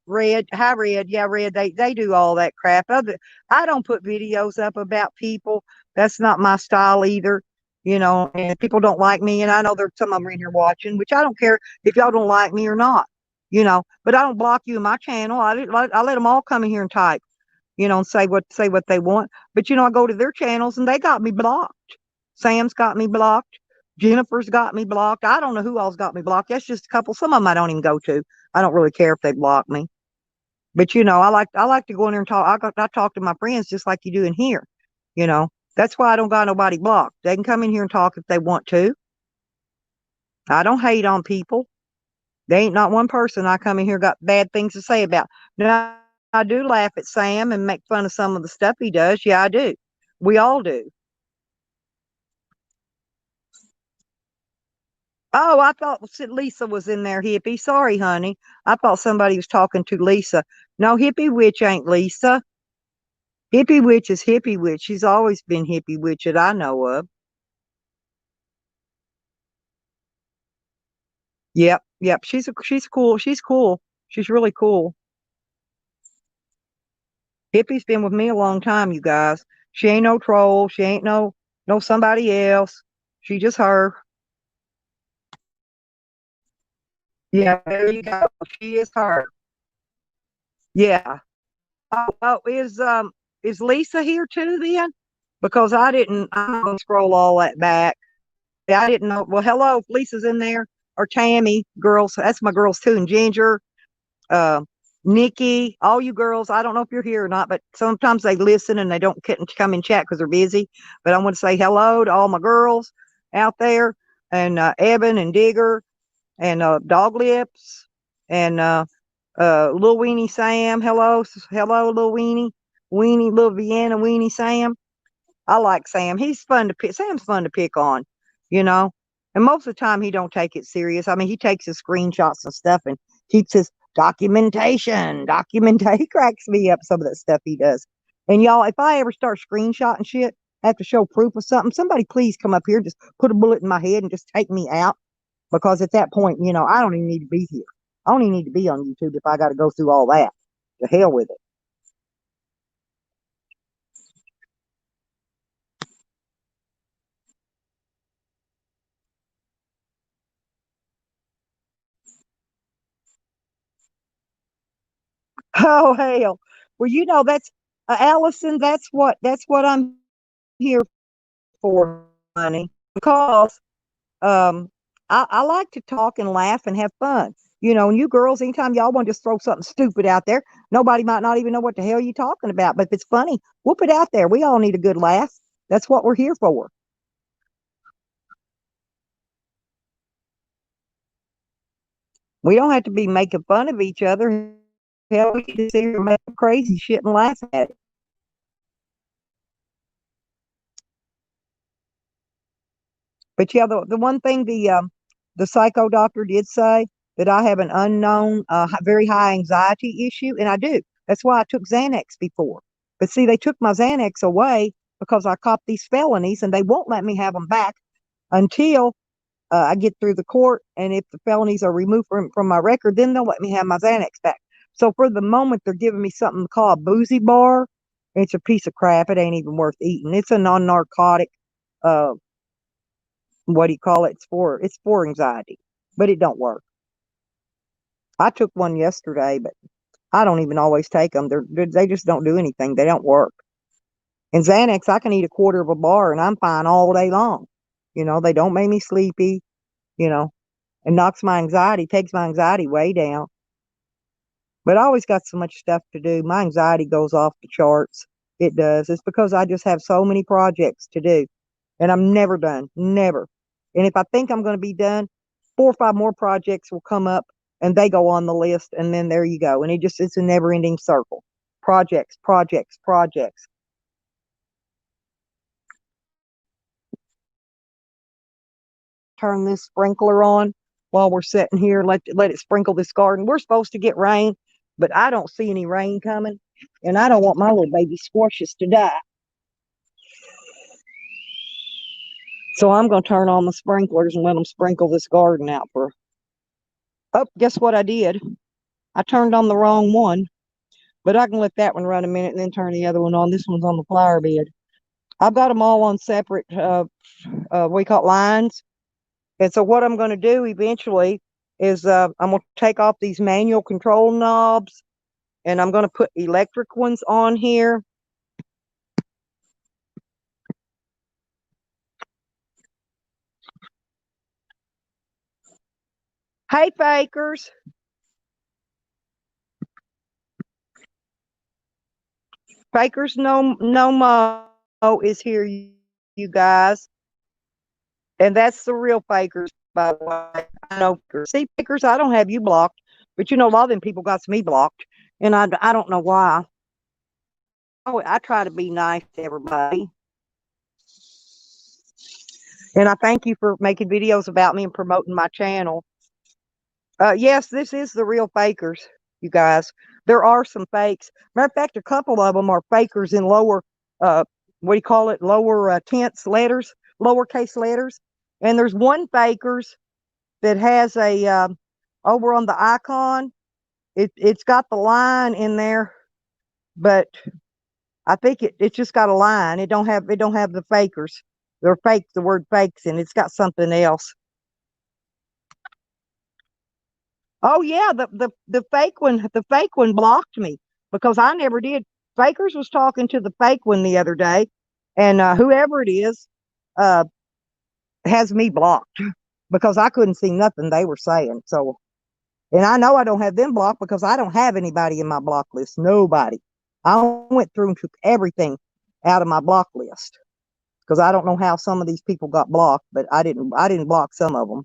Red, hi Red, yeah, Red, they do all that crap. I don't put videos up about people. That's not my style either. You know, and if people don't like me, and I know there's some of them in here watching, which I don't care if y'all don't like me or not. You know, but I don't block you in my channel. I let them all come in here and type. You know, and say what they want. But you know, I go to their channels and they got me blocked. Sam's got me blocked. Jennifer's got me blocked. I don't know who all's got me blocked. That's just a couple. Some of them I don't even go to. I don't really care if they block me. But you know, I like to go in there and talk. I talk to my friends just like you do in here. You know, that's why I don't got nobody blocked. They can come in here and talk if they want to. I don't hate on people. They ain't not one person I come in here got bad things to say about. Now I do laugh at Sam and make fun of some of the stuff he does. Yeah, I do. We all do. Oh, I thought Lisa was in there, Hippie. Sorry, honey. I thought somebody was talking to Lisa. No, Hippie Witch ain't Lisa. Hippie Witch is Hippie Witch. She's always been Hippie Witch that I know of. Yep, yep. She's cool. She's cool. She's really cool. Hippie's been with me a long time, you guys. She ain't no troll. She ain't no somebody else. She just her. Yeah, there you go. She is her. Yeah. Oh, is Lisa here too then? Because I'm not gonna scroll all that back. Yeah, I didn't know. Well, hello, if Lisa's in there or Tammy, girls. That's my girls too, and Ginger, uh, Nikki, all you girls. I don't know if you're here or not, but sometimes they listen and they don't come in chat because they're busy. But I want to say hello to all my girls out there, and Evan and Digger and Dog Lips and Little Weenie Sam. Hello, hello, Little Weenie, Little Vienna, Weenie Sam. I like Sam. He's fun to pick. Sam's fun to pick on, you know. And most of the time, he don't take it serious. I mean, he takes his screenshots and stuff and keeps his documentation. He cracks me up some of that stuff he does. And y'all, if I ever start screenshotting shit, I have to show proof of something. Somebody please come up here, just put a bullet in my head and just take me out. Because at that point, you know, I don't even need to be here. I don't even need to be on YouTube if I got to go through all that. To hell with it. Oh hell. Well, you know that's Allison. That's what I'm here for, honey. Because um, I like to talk and laugh and have fun. You know, and you girls, anytime y'all want to just throw something stupid out there, nobody might not even know what the hell you're talking about. But if it's funny, whoop it out there. We all need a good laugh. That's what we're here for. We don't have to be making fun of each other. Hell, we can just sit here and make crazy shit and laugh at it. But yeah, the one thing the psycho doctor did say that I have an unknown, very high anxiety issue, and I do. That's why I took Xanax before. But see, they took my Xanax away because I copped these felonies, and they won't let me have them back until I get through the court. And if the felonies are removed from my record, then they'll let me have my Xanax back. So for the moment, they're giving me something called a boozy bar. It's a piece of crap. It ain't even worth eating. It's a non-narcotic uh, what do you call it? It's for anxiety, but it don't work. I took one yesterday, but I don't even always take them. They just don't do anything. They don't work. And Xanax, I can eat a quarter of a bar and I'm fine all day long. You know, they don't make me sleepy. You know, and knocks my anxiety, takes my anxiety way down. But I always got so much stuff to do. My anxiety goes off the charts. It does. It's because I just have so many projects to do. And I'm never done. Never. And if I think I'm going to be done, 4 or 5 more projects will come up and they go on the list. And then there you go. And it's a never ending circle. Projects, projects, projects. turn this sprinkler on while we're sitting here. Let it sprinkle this garden. We're supposed to get rain, but I don't see any rain coming, and I don't want my little baby squashes to die. So I'm going to turn on the sprinklers and let them sprinkle this garden out for. Oh, guess what I did? I turned on the wrong one, but I can let that one run a minute and then turn the other one on. This one's on the flower bed. I've got them all on separate, we call it lines. And so what I'm going to do eventually is I'm going to take off these manual control knobs, and I'm going to put electric ones on here. Hey, fakers. Fakers no mo is here, you guys. And that's the real fakers, by the way. I know. See, fakers, I don't have you blocked, but you know, a lot of them people got me blocked, and I don't know why. Oh, I try to be nice to everybody. And I thank you for making videos about me and promoting my channel. Yes, this is the real fakers, you guys. There are some fakes. Matter of fact, a couple of them are fakers in lower, what do you call it? Lower tense letters, lowercase letters. And there's one fakers that has a, over on the icon, it's got the line in there, but I think it's just got a line. It don't have the fakers. They're fake, the word fakes, and it's got something else. Oh yeah, the fake one blocked me because I never did. Fakers was talking to the fake one the other day, and whoever it is uh has me blocked because I couldn't see nothing they were saying. So, and I know I don't have them blocked because I don't have anybody in my block list. Nobody. I went through and took everything out of my block list because I don't know how some of these people got blocked, but I didn't block some of them,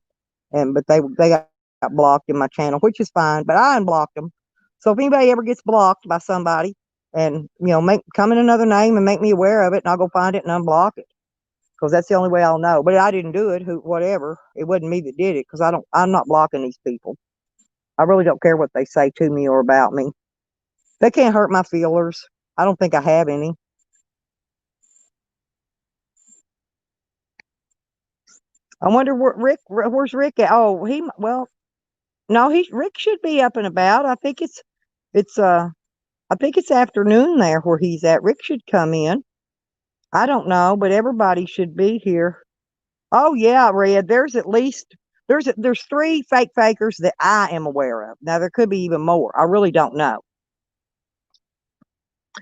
and but they got blocked in my channel, which is fine. But I unblocked them. So if anybody ever gets blocked by somebody, and come in another name and make me aware of it, and I'll go find it and unblock it because that's the only way I'll know. But I didn't do it. Whatever. It wasn't me that did it because I'm not blocking these people. I really don't care what they say to me or about me. They can't hurt my feelers. I don't think I have any. I wonder where's Rick at? Oh, no, Rick should be up and about. It's I think it's afternoon there where he's at. Rick should come in. I don't know, but everybody should be here. Oh yeah, Red. There's three fake fakers that I am aware of. Now there could be even more. I really don't know.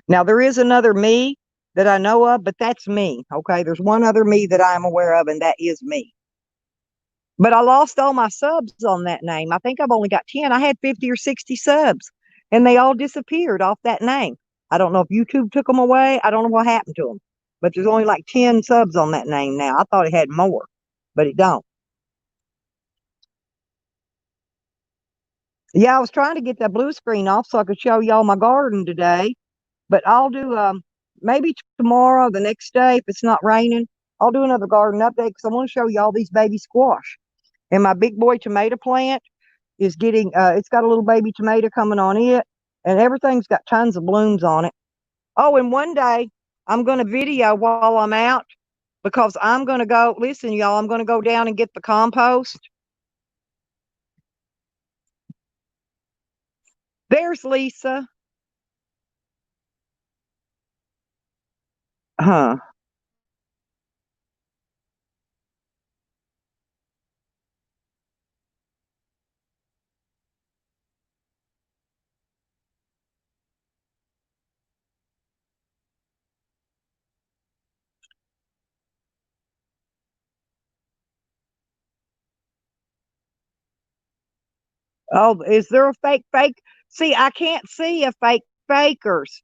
Now there is another me that I know of, but that's me. Okay, there's one other me that I'm aware of, and that is me. But I lost all my subs on that name. I think I've only got 10. I had 50 or 60 subs, and they all disappeared off that name. I don't know if YouTube took them away. I don't know what happened to them. But there's only like 10 subs on that name now. I thought it had more, but it don't. Yeah, I was trying to get that blue screen off so I could show y'all my garden today. But I'll do maybe tomorrow, the next day, if it's not raining, I'll do another garden update because I want to show y'all these baby squash. And my big boy tomato plant is getting it's got a little baby tomato coming on it, and everything's got tons of blooms on it. Oh, and one day I'm going to video while I'm out because I'm going to go, listen, y'all, I'm going to go down and get the compost. There's Lisa. Huh. Oh, is there a fake? See, I can't see a fakers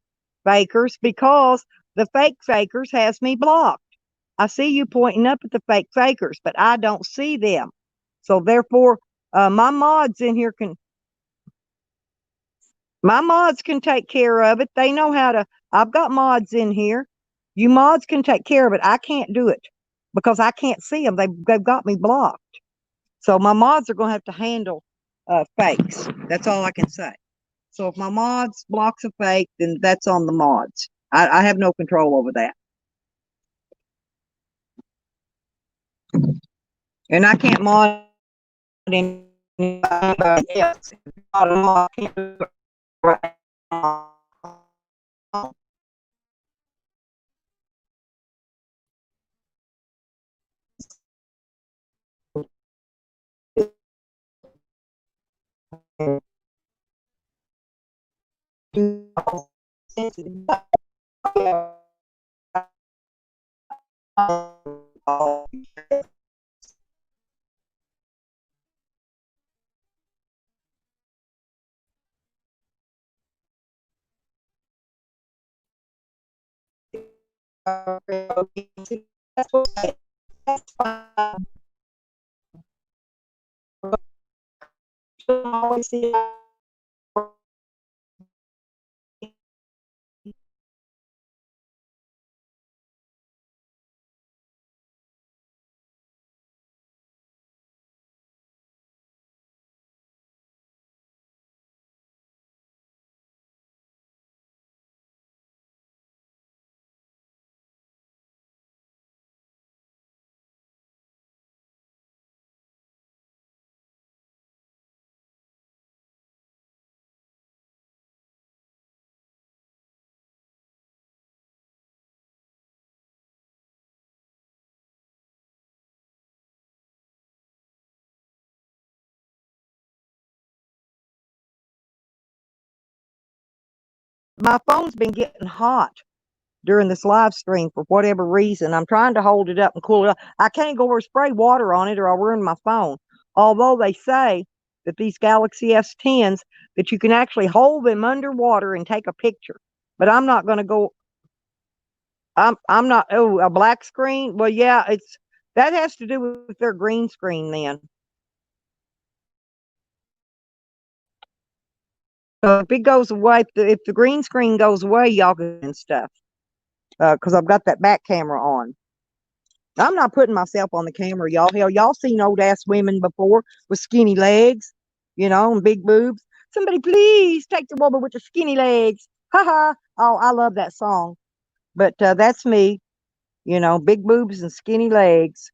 because the fake fakers has me blocked. I see you pointing up at the fake fakers, but I don't see them. So therefore, my mods can take care of it. They know how to. I've got mods in here. You mods can take care of it. I can't do it because I can't see them. They've got me blocked. So my mods are going to have to handle fakes. That's all I can say. So if my mods blocks a fake, then that's on the mods. I have no control over that. And I can't mod anybody else. Not a mod, I can't do it right now. My phone's been getting hot during this live stream for whatever reason. I'm trying to hold it up and cool it up. I can't go over spray water on it or I'll ruin my phone. Although they say that these Galaxy S10s, that you can actually hold them underwater and take a picture. But I'm not going to go. I'm not. Oh, a black screen. Well, yeah, that has to do with their green screen then. So if it goes away, if the green screen goes away, y'all can stuff. Because I've got that back camera on. I'm not putting myself on the camera, y'all. Hell, y'all seen old ass women before with skinny legs, and big boobs. Somebody please take the woman with the skinny legs. Ha ha. Oh, I love that song. But that's me, big boobs and skinny legs.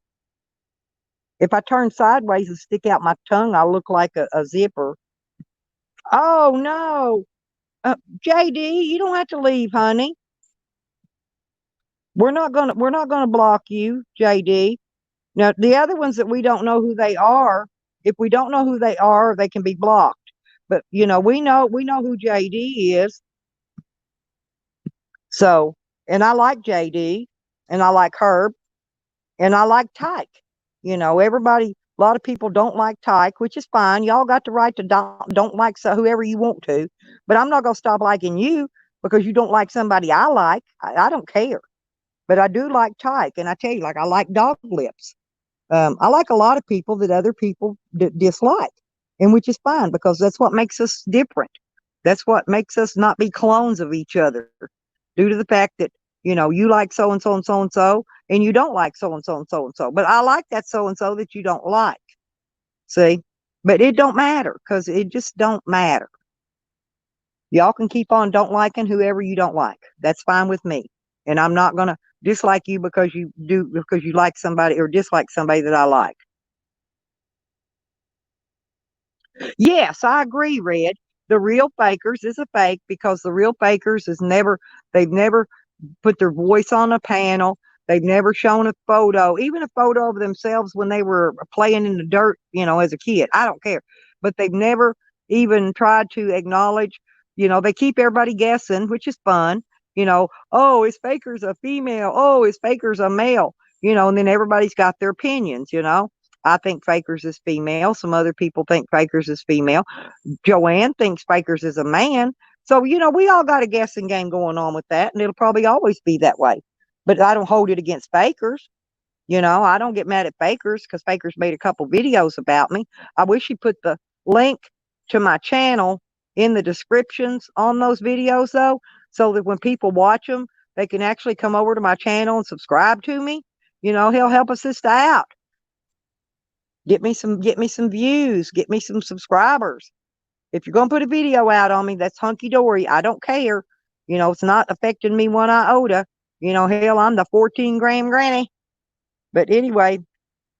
If I turn sideways and stick out my tongue, I'll look like a zipper. Oh no. JD, you don't have to leave, honey. We're not gonna block you, JD. Now, the other ones that we don't know who they are, if we don't know who they are, they can be blocked. But we know who JD is. So, and I like JD, and I like Herb, and I like Tyke. Everybody, a lot of people don't like Tyke, which is fine. Y'all got the right to don't like whoever you want to, but I'm not gonna stop liking you because you don't like somebody I like. I don't care, but I do like Tyke, and I tell you, like I like Dog Lips. I like a lot of people that other people dislike, and which is fine because that's what makes us different. That's what makes us not be clones of each other, due to the fact that you like so and so and so and so, and you don't like so and so and so and so. But I like that so and so that you don't like. See, but it don't matter because it just don't matter. Y'all can keep on don't liking whoever you don't like. That's fine with me, and I'm not gonna dislike you because you like somebody or dislike somebody that I like. Yes, I agree, Red. The real fakers is a fake because the real fakers they've never put their voice on a panel. They've never shown a photo, even a photo of themselves when they were playing in the dirt, as a kid. I don't care. But they've never even tried to acknowledge, they keep everybody guessing, which is fun. Oh, is Faker's a female? Oh, is Faker's a male? And then everybody's got their opinions. I think Fakers is female. Some other people think Fakers is female. Joanne thinks Fakers is a man. So, we all got a guessing game going on with that, and it'll probably always be that way. But I don't hold it against Fakers. I don't get mad at Fakers because Fakers made a couple videos about me. I wish he put the link to my channel in the descriptions on those videos, though, so that when people watch them, they can actually come over to my channel and subscribe to me. He'll help a sister out. Get me some views, get me some subscribers. If you're gonna put a video out on me, that's hunky dory. I don't care. It's not affecting me one iota. Hell, I'm the 14-gram granny. But anyway,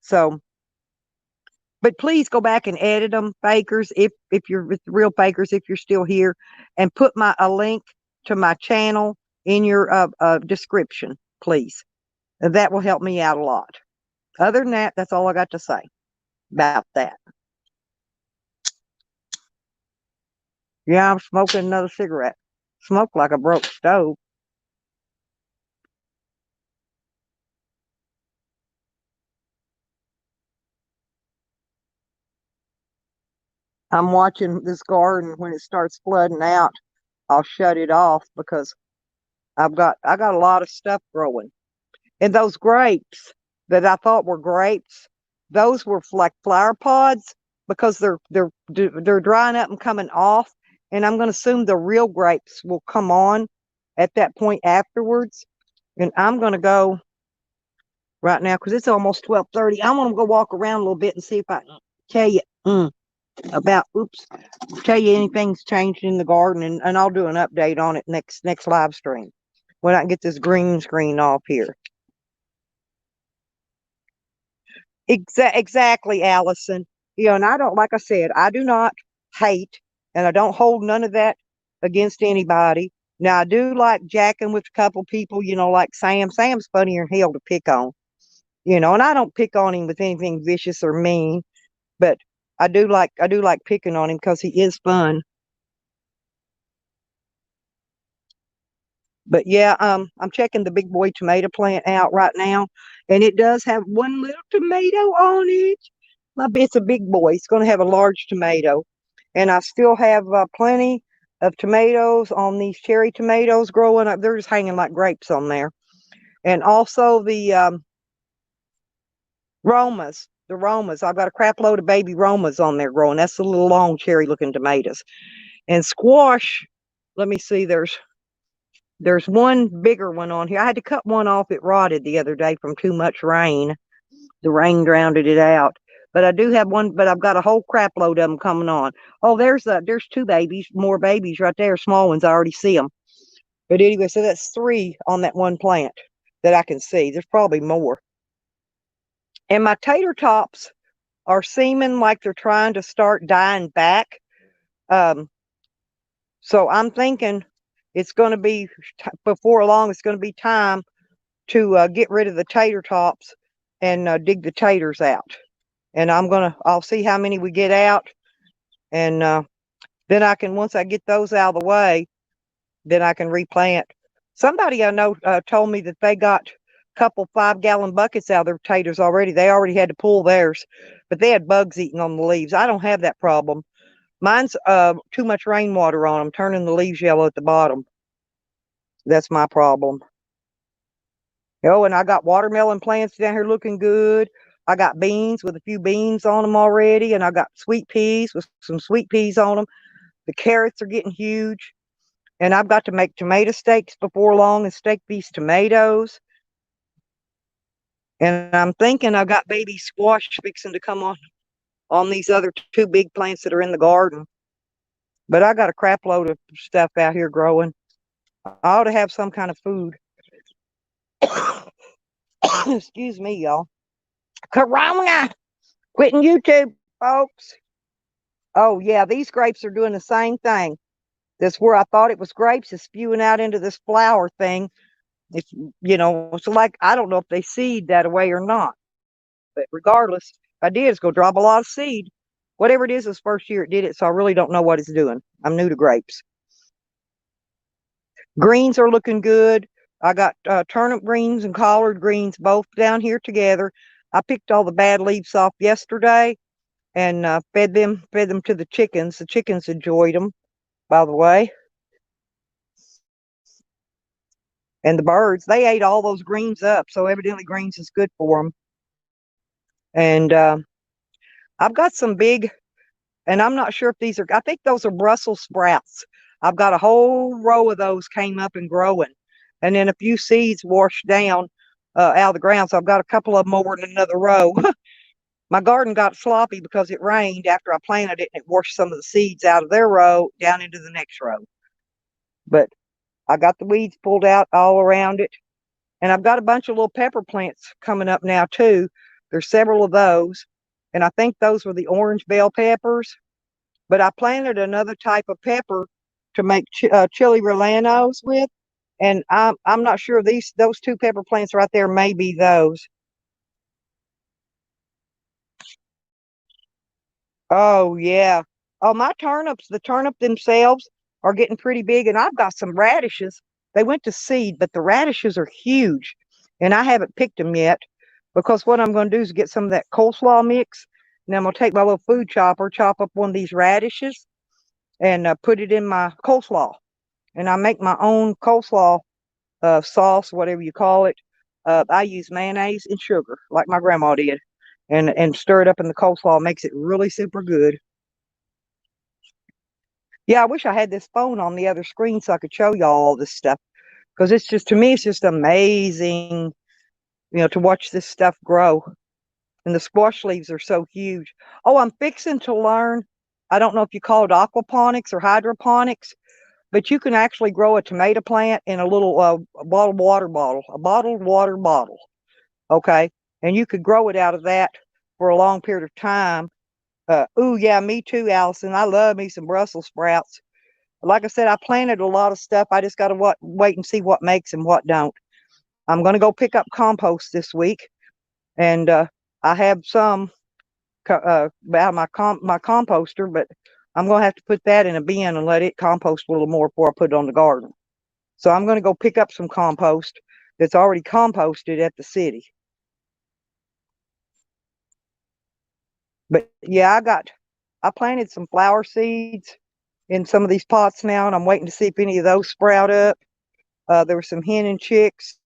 so but please go back and edit them, fakers, if you're with real fakers, if you're still here, and put a link to my channel in your description, please. That will help me out a lot. Other than that, that's all I got to say about that. Yeah, I'm smoking another cigarette. Smoke like a broke stove. I'm watching this garden. When it starts flooding out, I'll shut it off because I got a lot of stuff growing. And those grapes that I thought were grapes, those were like flower pods because they're drying up and coming off. And I'm going to assume the real grapes will come on at that point afterwards. And I'm going to go right now because it's almost 12:30. I want to go walk around a little bit and see if I can tell you tell you anything's changed in the garden, and I'll do an update on it next live stream when I can get this green screen off here. Exactly, Allison. And I don't, like I said, I do not hate, and I don't hold none of that against anybody. Now, I do like jacking with a couple people, like Sam. Sam's funnier than hell to pick on, and I don't pick on him with anything vicious or mean, but I do like picking on him because he is fun. But yeah, I'm checking the big boy tomato plant out right now, and it does have one little tomato on it. It's a big boy. It's going to have a large tomato, and I still have plenty of tomatoes on these cherry tomatoes growing up. They're just hanging like grapes on there, and also the Romas. The Romas. I've got a crap load of baby Romas on there growing. That's the little long cherry looking tomatoes, and squash. Let me see. There's one bigger one on here. I had to cut one off. It rotted the other day from too much rain. The rain drowned it out. But I do have one, but I've got a whole crap load of them coming on. Oh, there's two babies, more babies right there, small ones. I already see them. But anyway, so that's 3 on that one plant that I can see. There's probably more. And my tater tops are seeming like they're trying to start dying back. So I'm thinking it's going to be, before long, it's going to be time to get rid of the tater tops and dig the taters out. And I'll see how many we get out. And then once I get those out of the way, then I can replant. Somebody I know told me that they got a couple 5-gallon buckets out of their taters already. They already had to pull theirs, but they had bugs eating on the leaves. I don't have that problem. Mine's too much rainwater on them, turning the leaves yellow at the bottom. That's my problem. Oh, and I got watermelon plants down here looking good. I got beans with a few beans on them already, and I got sweet peas with some sweet peas on them. The carrots are getting huge, and I've got to make tomato steaks before long and steak these tomatoes. And I'm thinking I've got baby squash fixing to come on these other 2 big plants that are in the garden. But I got a crap load of stuff out here growing. I ought to have some kind of food. Excuse me, y'all. Corona! Quitting YouTube, folks. Oh, yeah, these grapes are doing the same thing. That's where I thought it was grapes is spewing out into this flower thing. It's, it's like, I don't know if they seed that away or not. But regardless, if I did, it's going to drop a lot of seed. Whatever it is, this first year it did it, so I really don't know what it's doing. I'm new to grapes. Greens are looking good. I got turnip greens and collard greens both down here together. I picked all the bad leaves off yesterday and fed them to the chickens. The chickens enjoyed them, by the way. And the birds, they ate all those greens up, so evidently greens is good for them. And I've got some big, and I'm not sure if these are, I think those are Brussels sprouts. I've got a whole row of those came up and growing. And then a few seeds washed down out of the ground. So I've got a couple of them over in another row. My garden got sloppy because it rained after I planted it, and it washed some of the seeds out of their row down into the next row. But I got the weeds pulled out all around it. And I've got a bunch of little pepper plants coming up now too. There's several of those. And I think those were the orange bell peppers. But I planted another type of pepper to make chili rellenos with. And I'm not sure those two pepper plants right there may be those. Oh yeah. Oh, my turnips, the turnip themselves are getting pretty big, and I've got some radishes. They went to seed, but the radishes are huge, and I haven't picked them yet because what I'm going to do is get some of that coleslaw mix, and I'm going to take my little food chopper, chop up one of these radishes, and put it in my coleslaw. And I make my own coleslaw sauce, whatever you call it. I use mayonnaise and sugar, like my grandma did, and stir it up in the coleslaw. Makes it really super good. Yeah, I wish I had this phone on the other screen so I could show y'all all this stuff because it's just, to me, it's just amazing, to watch this stuff grow. And the squash leaves are so huge. Oh, I'm fixing to learn. I don't know if you call it aquaponics or hydroponics, but you can actually grow a tomato plant in a little bottled water bottle, a bottled water bottle. Okay. And you could grow it out of that for a long period of time. Ooh, yeah, me too, Allison. I love me some Brussels sprouts. Like I said, I planted a lot of stuff. I just got to wait and see what makes and what don't. I'm going to go pick up compost this week, and I have some out of my composter, but I'm going to have to put that in a bin and let it compost a little more before I put it on the garden. So I'm going to go pick up some compost that's already composted at the city. But yeah, I planted some flower seeds in some of these pots now, and I'm waiting to see if any of those sprout up. There were some hen and chicks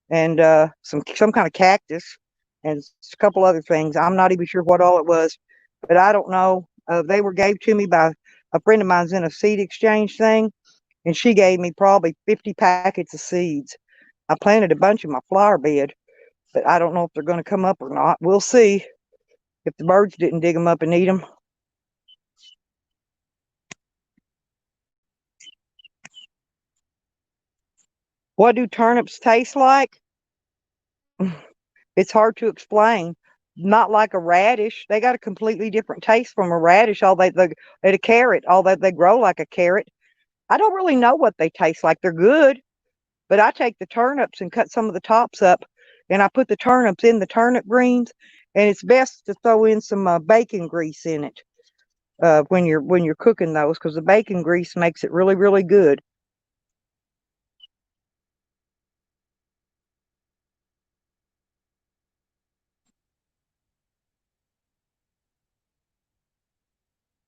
and some kind of cactus and a couple other things. I'm not even sure what all it was, but I don't know. They were gave to me by a friend of mine's in a seed exchange thing, and she gave me probably 50 packets of seeds. I planted a bunch in my flower bed, but I don't know if they're going to come up or not. We'll see if the birds didn't dig them up and eat them. What do turnips taste like? It's hard to explain. Not like a radish. They got a completely different taste from a radish. All they a carrot, all that they grow like a carrot. I don't really know what they taste like. They're good, but I take the turnips and cut some of the tops up, and I put the turnips in the turnip greens. And it's best to throw in some bacon grease in it when you're cooking those, because the bacon grease makes it really really good.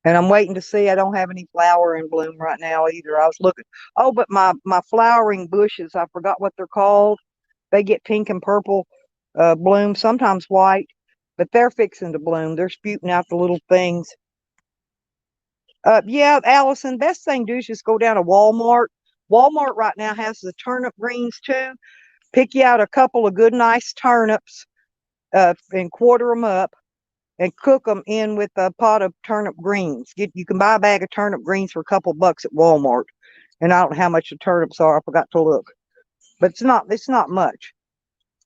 And I'm waiting to see. I don't have any flower in bloom right now either. I was looking. Oh, but my flowering bushes, I forgot what they're called. They get pink and purple bloom, sometimes white, but they're fixing to bloom. They're spewing out the little things. Yeah, Allison, best thing to do is just go down to Walmart. Walmart right now has the turnip greens too. Pick you out a couple of good, nice turnips and quarter them up and cook them in with a pot of turnip greens. You can buy a bag of turnip greens for a couple bucks at Walmart, and I don't know how much the turnips are. I forgot to look, but it's not much.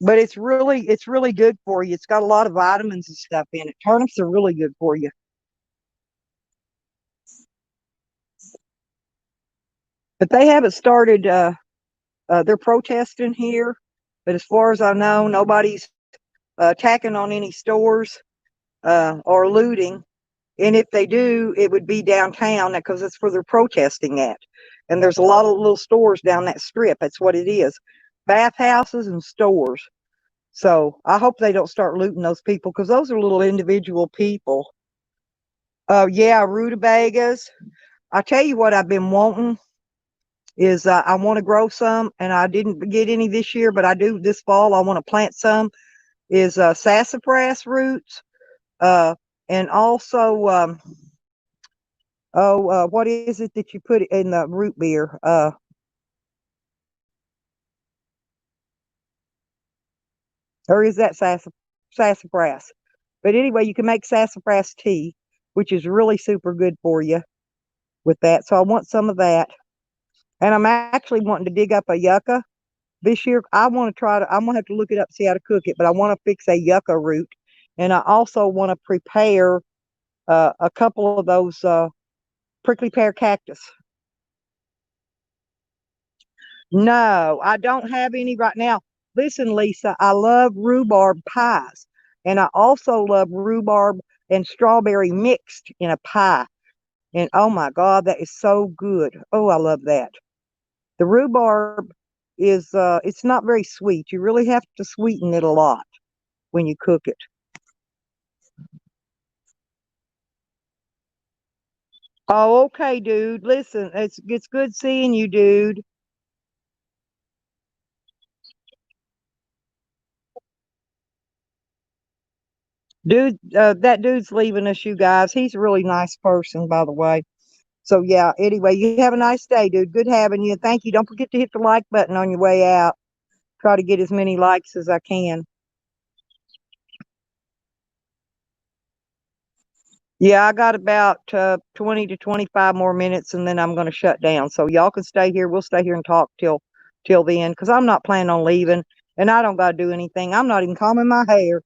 But it's really good for you. It's got a lot of vitamins and stuff in it. Turnips are really good for you. But they haven't started. They're protesting here, but as far as I know, nobody's attacking on any stores or looting. And if they do, it would be downtown because it's where they're protesting at. And there's a lot of little stores down that strip. That's what it is. Bathhouses and stores. So I hope they don't start looting those people because those are little individual people. Yeah, rutabagas. I tell you what I've been wanting is I want to grow some, and I didn't get any this year, but I do this fall. I want to plant some. Is sassafras roots, uh, and also what is it that you put in the root beer? Or is that sassafras? But anyway, you can make sassafras tea, which is really super good for you with that. So I want some of that. And I'm actually wanting to dig up a yucca this year. I'm going to have to look it up, see how to cook it, but I want to fix a yucca root. And I also want to prepare a couple of those prickly pear cactus. No, I don't have any right now. Listen, Lisa, I love rhubarb pies. And I also love rhubarb and strawberry mixed in a pie. And oh my God, that is so good. Oh, I love that. The rhubarb is it's not very sweet. You really have to sweeten it a lot when you cook it. Oh, okay, dude. Listen, it's good seeing you, dude. Dude, that dude's leaving us, you guys. He's a really nice person, by the way. So yeah, anyway, you have a nice day, dude. Good having you. Thank you. Don't forget to hit the like button on your way out. Try to get as many likes as I can. Yeah, I got about 20 to 25 more minutes and then I'm going to shut down. So y'all can stay here. We'll stay here and talk till then because I'm not planning on leaving and I don't got to do anything. I'm not even combing my hair.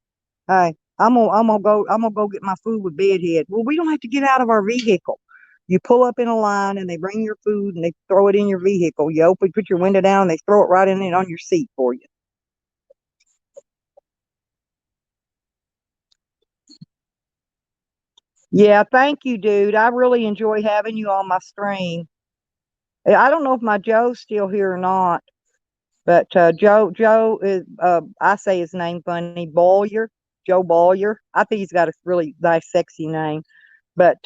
Hey, I'm gonna go get my food with Bedhead. Well, we don't have to get out of our vehicle. You pull up in a line and they bring your food and they throw it in your vehicle. You open, put your window down, and they throw it right in it on your seat for you. Yeah, thank you, dude. I really enjoy having you on my stream. I don't know if my Joe's still here or not, but Joe is I say his name funny, Boyer, Joe Boyer. I think he's got a really nice, sexy name. But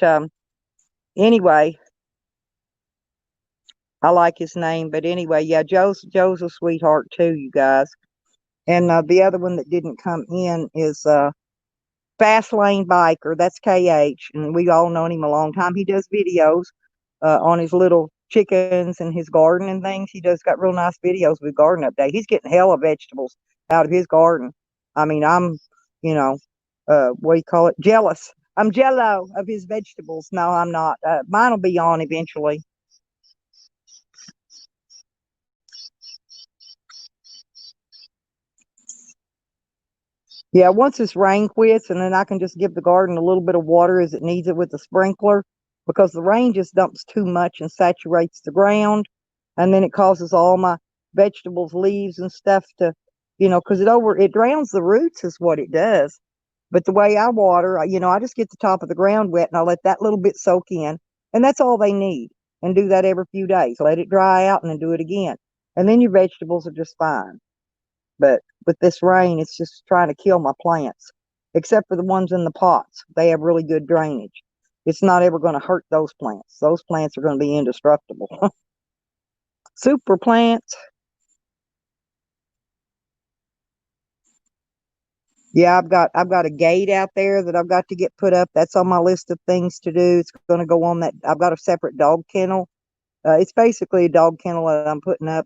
anyway, I like his name. But anyway, yeah, Joe's a sweetheart too, you guys. And the other one that didn't come in is Fast Lane Biker. That's KH, and we all known him a long time. He does videos on his little chickens and his garden and things. He does got real nice videos with garden update. He's getting hella vegetables out of his garden. I mean, you know, what do you call it? Jealous. I'm jello of his vegetables. No, I'm not. Mine will be on eventually. Yeah, once this rain quits, and then I can just give the garden a little bit of water as it needs it with the sprinkler, because the rain just dumps too much and saturates the ground, and then it causes all my vegetables, leaves, and stuff to, because it drowns the roots is what it does. But the way I water, I just get the top of the ground wet and I let that little bit soak in, and that's all they need. And do that every few days. Let it dry out and then do it again, and then your vegetables are just fine. But with this rain, it's just trying to kill my plants, except for the ones in the pots. They have really good drainage. It's not ever going to hurt those plants. Those plants are going to be indestructible. Super plants. Yeah, I've got a gate out there that I've got to get put up. That's on my list of things to do. It's going to go on that. I've got a separate dog kennel. It's basically a dog kennel that I'm putting up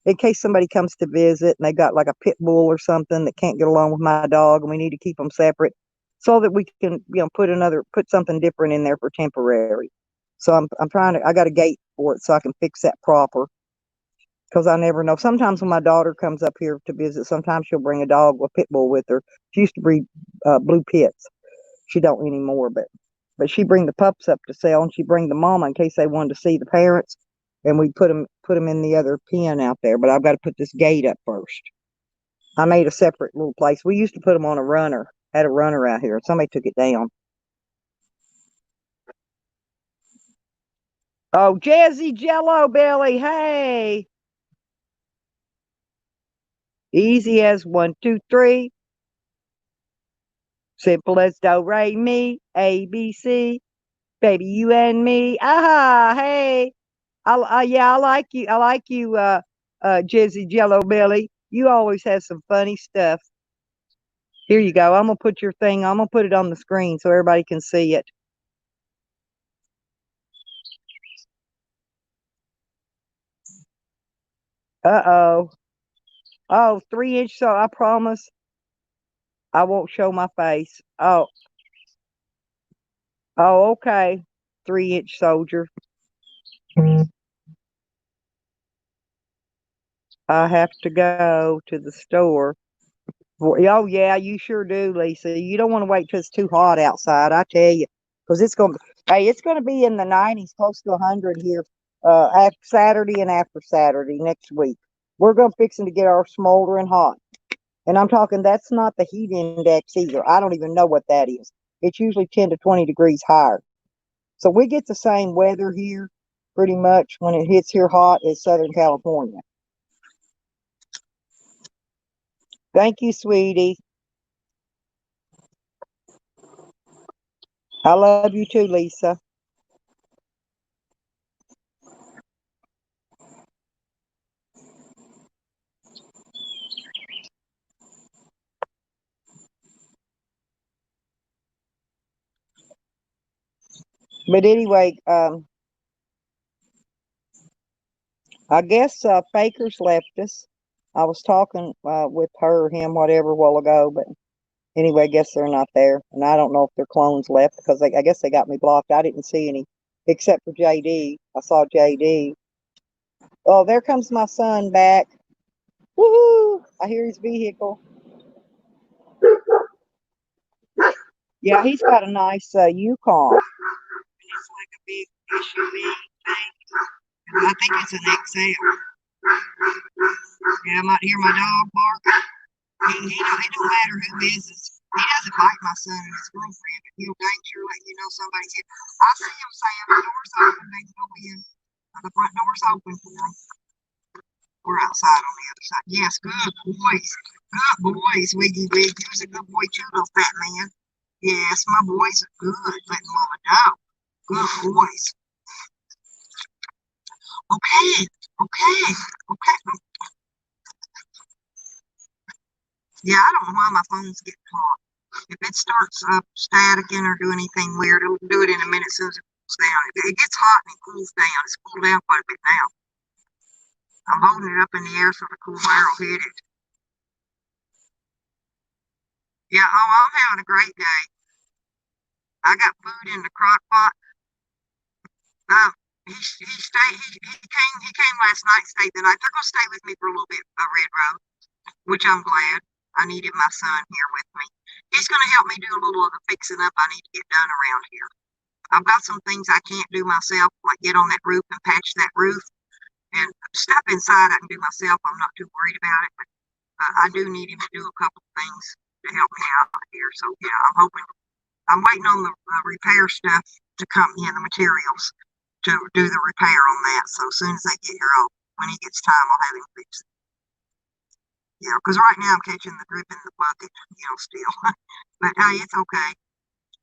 in case somebody comes to visit and they got like a pit bull or something that can't get along with my dog and we need to keep them separate so that we can, put something different in there for temporary. So I'm trying to, I got a gate for it so I can fix that proper because I never know. Sometimes when my daughter comes up here to visit, sometimes she'll bring a dog with pit bull with her. She used to breed blue pits. She don't anymore, but she bring the pups up to sell, and she bring the mama in case they wanted to see the parents, and we put them in the other pen out there. But I've got to put this gate up first. I made a separate little place. We used to put them on a runner. Had a runner out here. Somebody took it down. Oh, Jazzy Jello Belly, hey, easy as one, two, three. Simple as do, re, mi, A, B, C. Baby, you and me. Aha, hey. Yeah, I like you. I like you, Jizzy Jello Belly. You always have some funny stuff. Here you go. I'm gonna put your thing. I'm gonna put it on the screen so everybody can see it. Uh oh. Oh, 3 inch. So I promise. I won't show my face. Oh, oh, okay. 3-inch soldier. I have to go to the store. Oh, yeah, you sure do, Lisa. You don't want to wait till it's too hot outside, I tell you, because it's going to be in the 90s, close to 100 here, after Saturday and after Saturday next week. We're going to fixing to get our smoldering hot. And I'm talking, that's not the heat index either. I don't even know what that is. It's usually 10 to 20 degrees higher. So we get the same weather here pretty much when it hits here hot as Southern California. Thank you, sweetie. I love you too, Lisa. But anyway, I guess Faker's left us. I was talking with her, him, whatever, a while ago, but anyway, I guess they're not there. And I don't know if their clones left because I guess they got me blocked. I didn't see any except for JD. I saw JD. Oh, there comes my son back. Woohoo! I hear his vehicle. Yeah, he's got a nice Yukon. It's like a big SUV thing. I think it's an XL. Yeah, I might hear my dog bark. It don't matter who is. He doesn't bite my son and his girlfriend, but he'll dang sure let you know somebody's here. I see him, Sam. The door's open. They can go in. The front door's open for them. We're outside on the other side. Yes, good boys. Good boys, Wiggy Wig. He was a good boy too, little fat man. Yes, my boys are good. Letting mama know. Good boys. Okay. Okay. Okay. Yeah, I don't know why my phone's getting hot. If it starts up staticking or do anything weird, it'll do it in a minute as soon as it cools down. It gets hot and it cools down. It's cooled down quite a bit now. I'm holding it up in the air so the cool air will hit it. Yeah, oh, I'm having a great day. I got food in the crock pot. Um, he came last night, stayed the night. They're gonna stay with me for a little bit, Red Road, which I'm glad. I needed my son here with me. He's gonna help me do a little of the fixing up I need to get done around here. I've got some things I can't do myself, like get on that roof and patch that roof. And stuff inside I can do myself. I'm not too worried about it. But I do need him to do a couple of things to help me out here. So yeah, I'm waiting on the repair stuff to come in, the materials to do the repair on that. So as soon as they get here, when he gets time, I'll have him fix it. Yeah, because right now I'm catching the drip in the bucket, still. But hey, it's okay.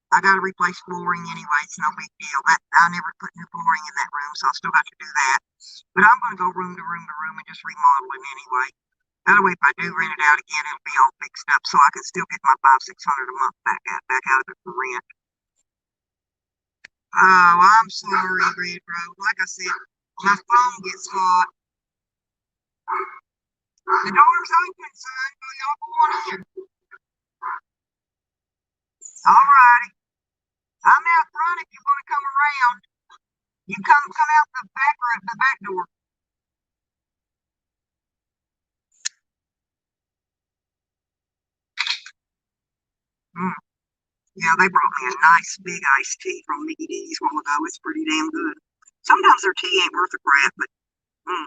I got to replace flooring anyway. It's no big deal. I never put new flooring in that room, so I still got to do that. But I'm going to go room to room to room and just remodel it anyway. That way, if I do rent it out again, it'll be all fixed up, so I can still get my 500-600 a month back out of it for rent. Oh, I'm sorry, Red Road. Like I said, my phone gets hot. The door's open, son. Y'all go on in. All righty. I'm out front if you want to come around. You come out the back door. Mm. Yeah, they brought me a nice big iced tea from Mickey D's a while ago. It's pretty damn good. Sometimes their tea ain't worth a crap, but mm,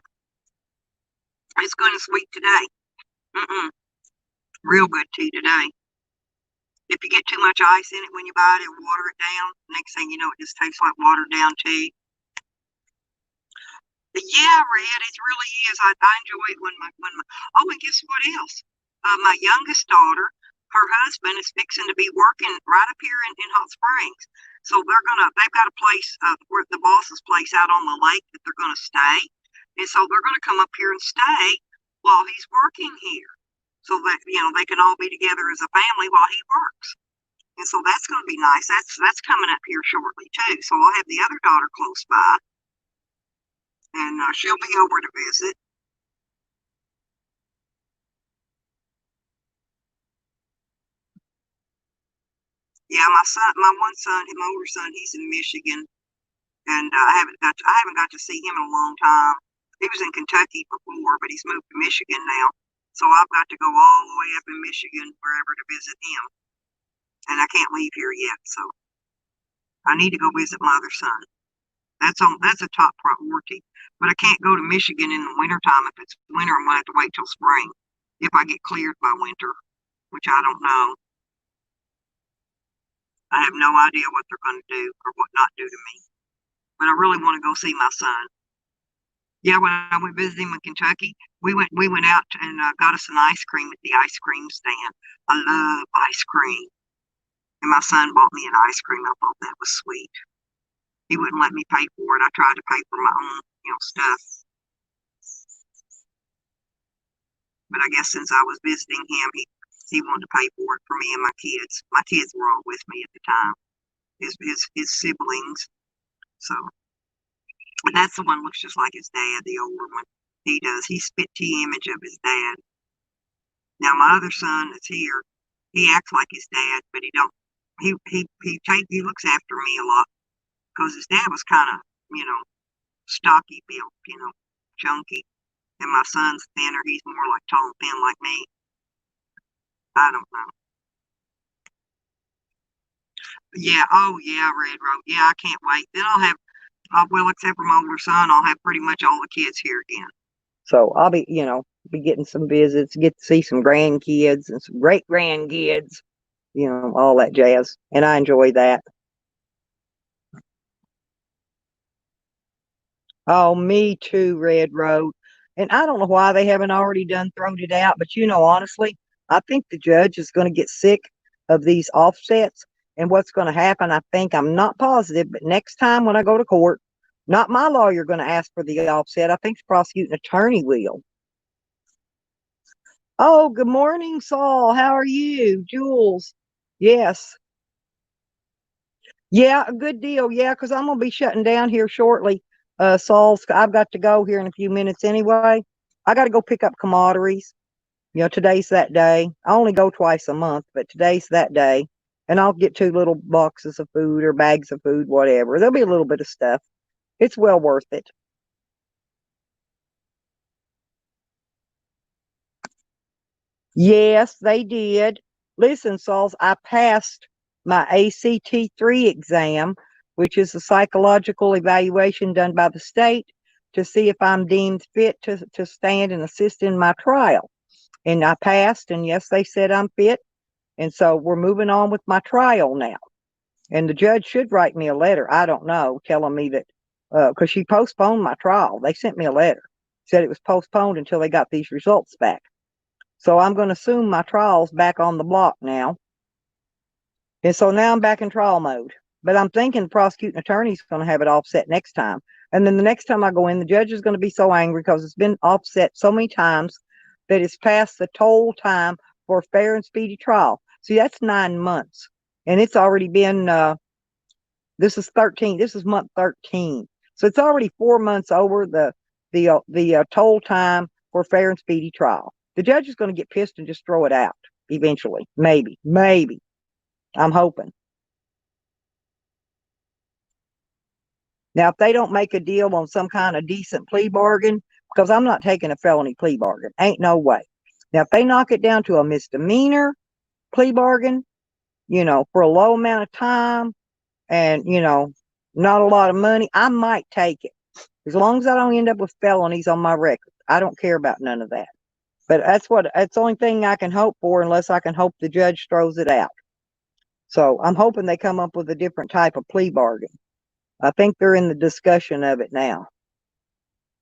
it's good and sweet today. Mm-mm, real good tea today. If you get too much ice in it when you buy it, it'll water it down. Next thing you know, it just tastes like watered down tea. But yeah, Red, it really is. I enjoy it when my oh, and guess what else? My youngest daughter, her husband is fixing to be working right up here in Hot Springs. So they've got a place, where the boss's place out on the lake that they're gonna stay. And so they're gonna come up here and stay while he's working here. So that, they can all be together as a family while he works. And so that's gonna be nice. That's coming up here shortly too. So I'll have the other daughter close by and she'll be over to visit. Yeah, my one son, my older son, he's in Michigan, and I haven't got to see him in a long time. He was in Kentucky before, but he's moved to Michigan now, so I've got to go all the way up in Michigan wherever to visit him, and I can't leave here yet, so I need to go visit my other son. That's a top priority. But I can't go to Michigan in the wintertime. If it's winter, I'm gonna have to wait till spring. If I get cleared by winter, which I don't know. I have no idea what they're gonna do or what not do to me. But I really want to go see my son. Yeah, when I went visit him in Kentucky, we went out and got us an ice cream at the ice cream stand. I love ice cream. And my son bought me an ice cream. I thought that was sweet. He wouldn't let me pay for it. I tried to pay for my own, stuff. But I guess since I was visiting him, he wanted to pay for it for me and my kids. My kids were all with me at the time, his siblings. So, but that's the one looks just like his dad, the older one. He does. He spit T image of his dad. Now my other son that's here, he acts like his dad, but he don't. He looks after me a lot because his dad was kind of stocky built, chunky, and my son's thinner. He's more like tall and thin like me. I don't know. Yeah, oh yeah, Red Road. Yeah, I can't wait. Then I'll have, well, except for my older son, I'll have pretty much all the kids here again. So I'll be getting some visits, get to see some grandkids and some great grandkids, all that jazz. And I enjoy that. Oh, me too, Red Road. And I don't know why they haven't already done thrown it out, but honestly, I think the judge is going to get sick of these offsets. And what's going to happen, I think, I'm not positive, but next time when I go to court, not my lawyer going to ask for the offset. I think the prosecuting attorney will. Oh, good morning, Saul. How are you? Jules. Yes. Yeah, a good deal. Yeah, because I'm gonna be shutting down here shortly. Saul's I've got to go here in a few minutes anyway. I gotta go pick up commodities. Today's that day. I only go twice a month, but today's that day. And I'll get 2 little boxes of food or bags of food, whatever. There'll be a little bit of stuff. It's well worth it. Yes, they did. Listen, Sauls, I passed my ACT3 exam, which is a psychological evaluation done by the state to see if I'm deemed fit to stand and assist in my trial. And I passed, and yes, they said I'm fit. And so we're moving on with my trial now. And the judge should write me a letter. I don't know, telling me that because she postponed my trial. They sent me a letter, said it was postponed until they got these results back. So I'm going to assume my trial's back on the block now. And so now I'm back in trial mode. But I'm thinking the prosecuting attorney's going to have it offset next time. And then the next time I go in, the judge is going to be so angry because it's been offset so many times that it's past the total time for a fair and speedy trial. See, that's 9 months. And it's already been, this is 13, this is month 13. So it's already 4 months over the total time for fair and speedy trial. The judge is going to get pissed and just throw it out eventually. Maybe. I'm hoping. Now, if they don't make a deal on some kind of decent plea bargain, because I'm not taking a felony plea bargain, ain't no way. Now, if they knock it down to a misdemeanor plea bargain, for a low amount of time and, not a lot of money, I might take it. As long as I don't end up with felonies on my record. I don't care about none of that. But that's the only thing I can hope for, unless I can hope the judge throws it out. So I'm hoping they come up with a different type of plea bargain. I think they're in the discussion of it now.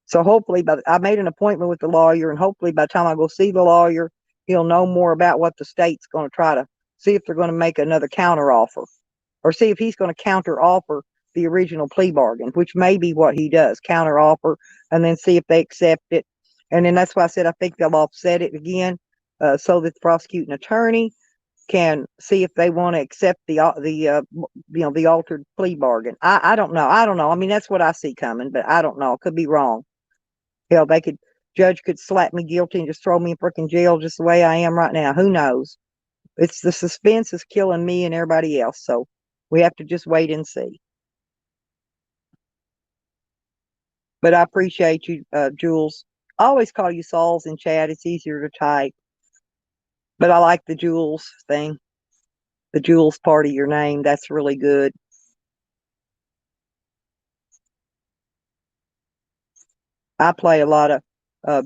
So hopefully, I made an appointment with the lawyer, and hopefully by the time I go see the lawyer, he'll know more about what the state's going to try to see if they're going to make another counter offer, or see if he's going to counter offer the original plea bargain, which may be what he does, counter offer, and then see if they accept it. And then that's why I said I think they'll offset it again, so that the prosecuting attorney can see if they want to accept the altered plea bargain. I don't know. I mean, that's what I see coming, but I don't know. I could be wrong. Hell, judge could slap me guilty and just throw me in freaking jail just the way I am right now. Who knows? It's the suspense is killing me and everybody else. So we have to just wait and see. But I appreciate you, Jules. I always call you Sauls in chat. It's easier to type. But I like the Jules thing, the Jules part of your name. That's really good. I play a lot of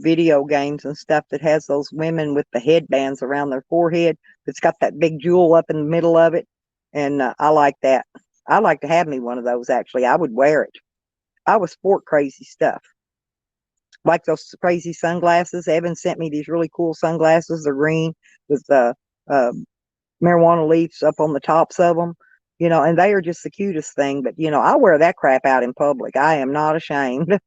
video games and stuff that has those women with the headbands around their forehead. It's got that big jewel up in the middle of it. And I like that. I'd like to have me one of those, actually. I would wear it. I was sport crazy stuff. Like those crazy sunglasses. Evan sent me these really cool sunglasses. They're green with uh, marijuana leaves up on the tops of them. And they are just the cutest thing. But, I wear that crap out in public. I am not ashamed.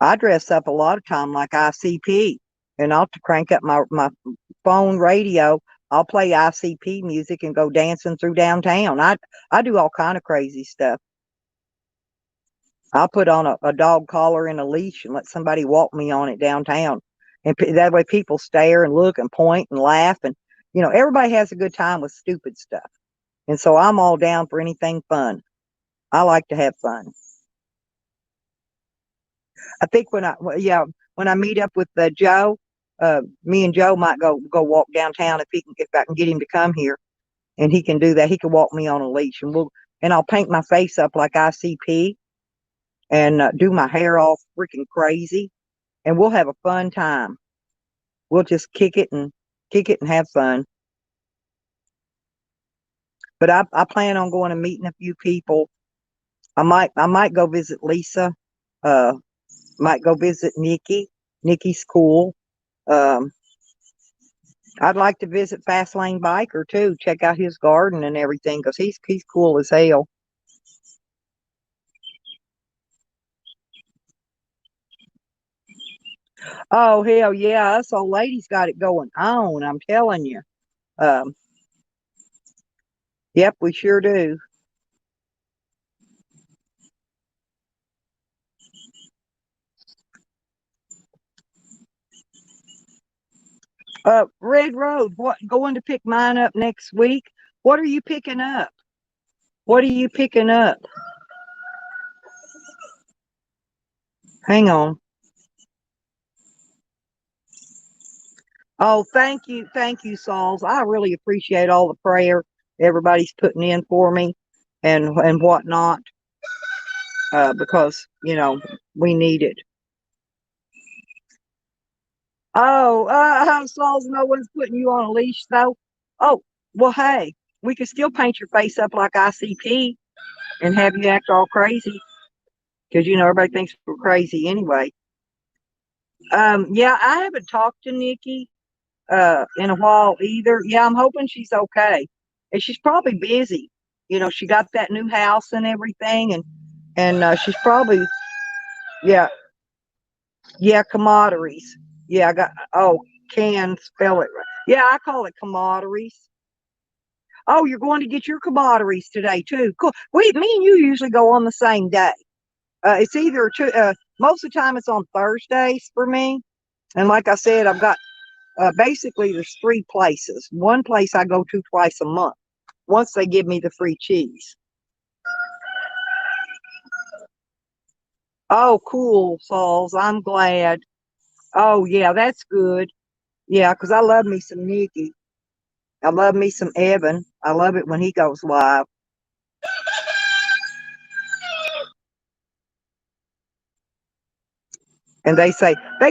I dress up a lot of time like ICP, and I'll crank up my phone radio. I'll play ICP music and go dancing through downtown. I do all kind of crazy stuff. I'll put on a dog collar and a leash and let somebody walk me on it downtown, and that way people stare and look and point and laugh, and everybody has a good time with stupid stuff, and so I'm all down for anything fun. I like to have fun. I think when I meet up with Joe, me and Joe might go walk downtown if I can get him to come here, and he can do that. He can walk me on a leash, and I'll paint my face up like ICP and do my hair all freaking crazy, and we'll have a fun time. We'll just kick it and have fun. But I plan on going and meeting a few people. I might go visit Lisa. Uh, might go visit Nikki. Nikki's cool. Um, I'd like to visit Fastlane Biker too. Check out his garden and everything because he's cool as hell. Oh hell yeah, us old ladies got it going on. I'm telling you. Um, yep, we sure do. Red Road. What going to pick mine up next week? What are you picking up? What are you picking up? Hang on. Oh, thank you, Sauls. I really appreciate all the prayer everybody's putting in for me, and whatnot, because we need it. Oh, Sauls, no one's putting you on a leash though. Oh, well, hey, we could still paint your face up like ICP and have you act all crazy because everybody thinks we're crazy anyway. Yeah, I haven't talked to Nikki in a while either. Yeah, I'm hoping she's okay. And she's probably busy. She got that new house and everything, and she's probably yeah, yeah, commodities. Yeah, I got can spell it right. Yeah, I call it commodities. Oh, you're going to get your commodities today too. Cool. Me and you usually go on the same day. It's either most of the time it's on Thursdays for me. And like I said, I've got basically there's three places. One place I go to twice a month. Once they give me the free cheese. Oh, cool, Sauls. I'm glad. Oh, yeah, that's good. Yeah, because I love me some Nikki. I love me some Evan. I love it when he goes live. And they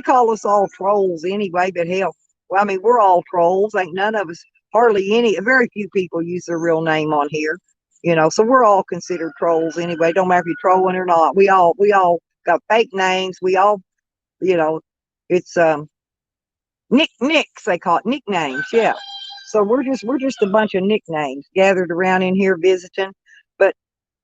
call us all trolls anyway, but hell, well, I mean, we're all trolls. Ain't none of us, hardly any, very few people use their real name on here, so we're all considered trolls anyway. Don't matter if you're trolling or not. We all got fake names. We all, you know, it's nicks they call it, nicknames. Yeah. So we're just a bunch of nicknames gathered around in here visiting. But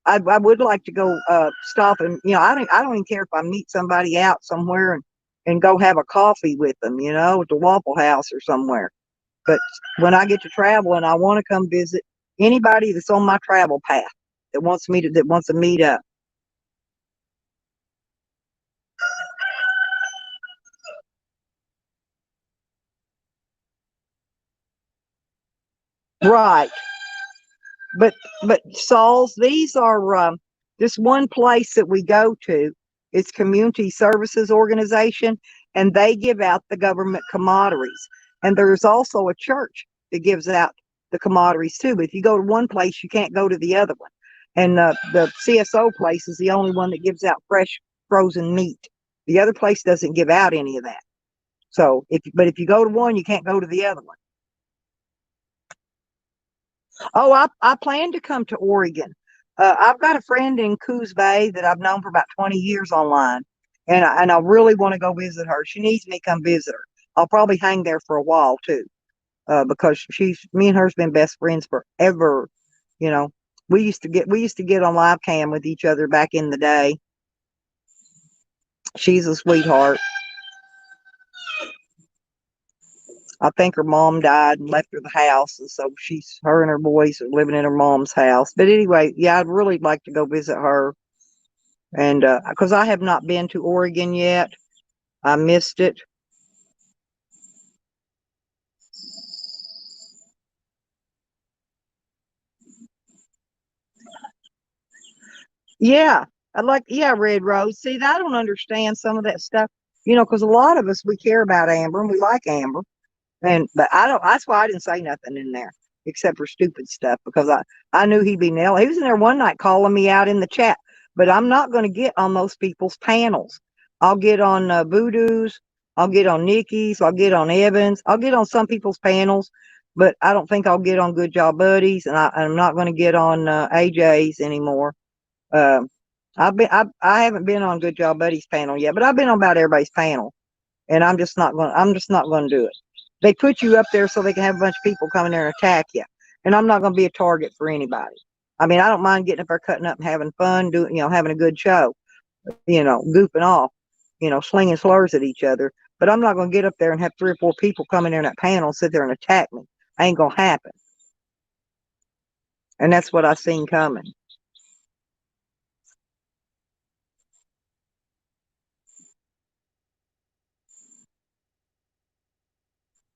I would like to go stop and I don't even care if I meet somebody out somewhere and go have a coffee with them, at the Waffle House or somewhere. But when I get to travel and I want to come visit anybody that's on my travel path that wants to meet up. Right. But Sauls, these are this one place that we go to. It's Community Services Organization, and they give out the government commodities. And there's also a church that gives out the commodities too. But if you go to one place, you can't go to the other one. And the CSO place is the only one that gives out fresh frozen meat. The other place doesn't give out any of that. So if you go to one, you can't go to the other one. Oh, I plan to come to Oregon. I've got a friend in Coos Bay that I've known for about 20 years online, and I really want to go visit her. She needs me to come visit her. I'll probably hang there for a while too, because me and her's been best friends forever. You know, we used to get on live cam with each other back in the day. She's a sweetheart. I think her mom died and left her the house, and so her and her boys are living in her mom's house. But anyway, yeah, I'd really like to go visit her, and because I have not been to Oregon yet, I missed it. Yeah, yeah, Red Rose. See, I don't understand some of that stuff, because a lot of us we care about Amber and we like Amber, but I don't. That's why I didn't say nothing in there except for stupid stuff because I knew he'd be nailed. He was in there one night calling me out in the chat, but I'm not going to get on those people's panels. I'll get on Voodoo's. I'll get on Nikki's. I'll get on Evans. I'll get on some people's panels, but I don't think I'll get on Good Job Buddies, and I'm not going to get on AJ's anymore. Um, I haven't been on Good Job Buddies panel yet, but I've been on about everybody's panel, and I'm just not going to do it. They put you up there so they can have a bunch of people coming there and attack you, and I'm not going to be a target for anybody. I mean, I don't mind getting up there, cutting up, and having fun, having a good show, goofing off, slinging slurs at each other. But I'm not going to get up there and have 3 or 4 people come in there in that panel, sit there and attack me. Ain't going to happen. And that's what I seen coming.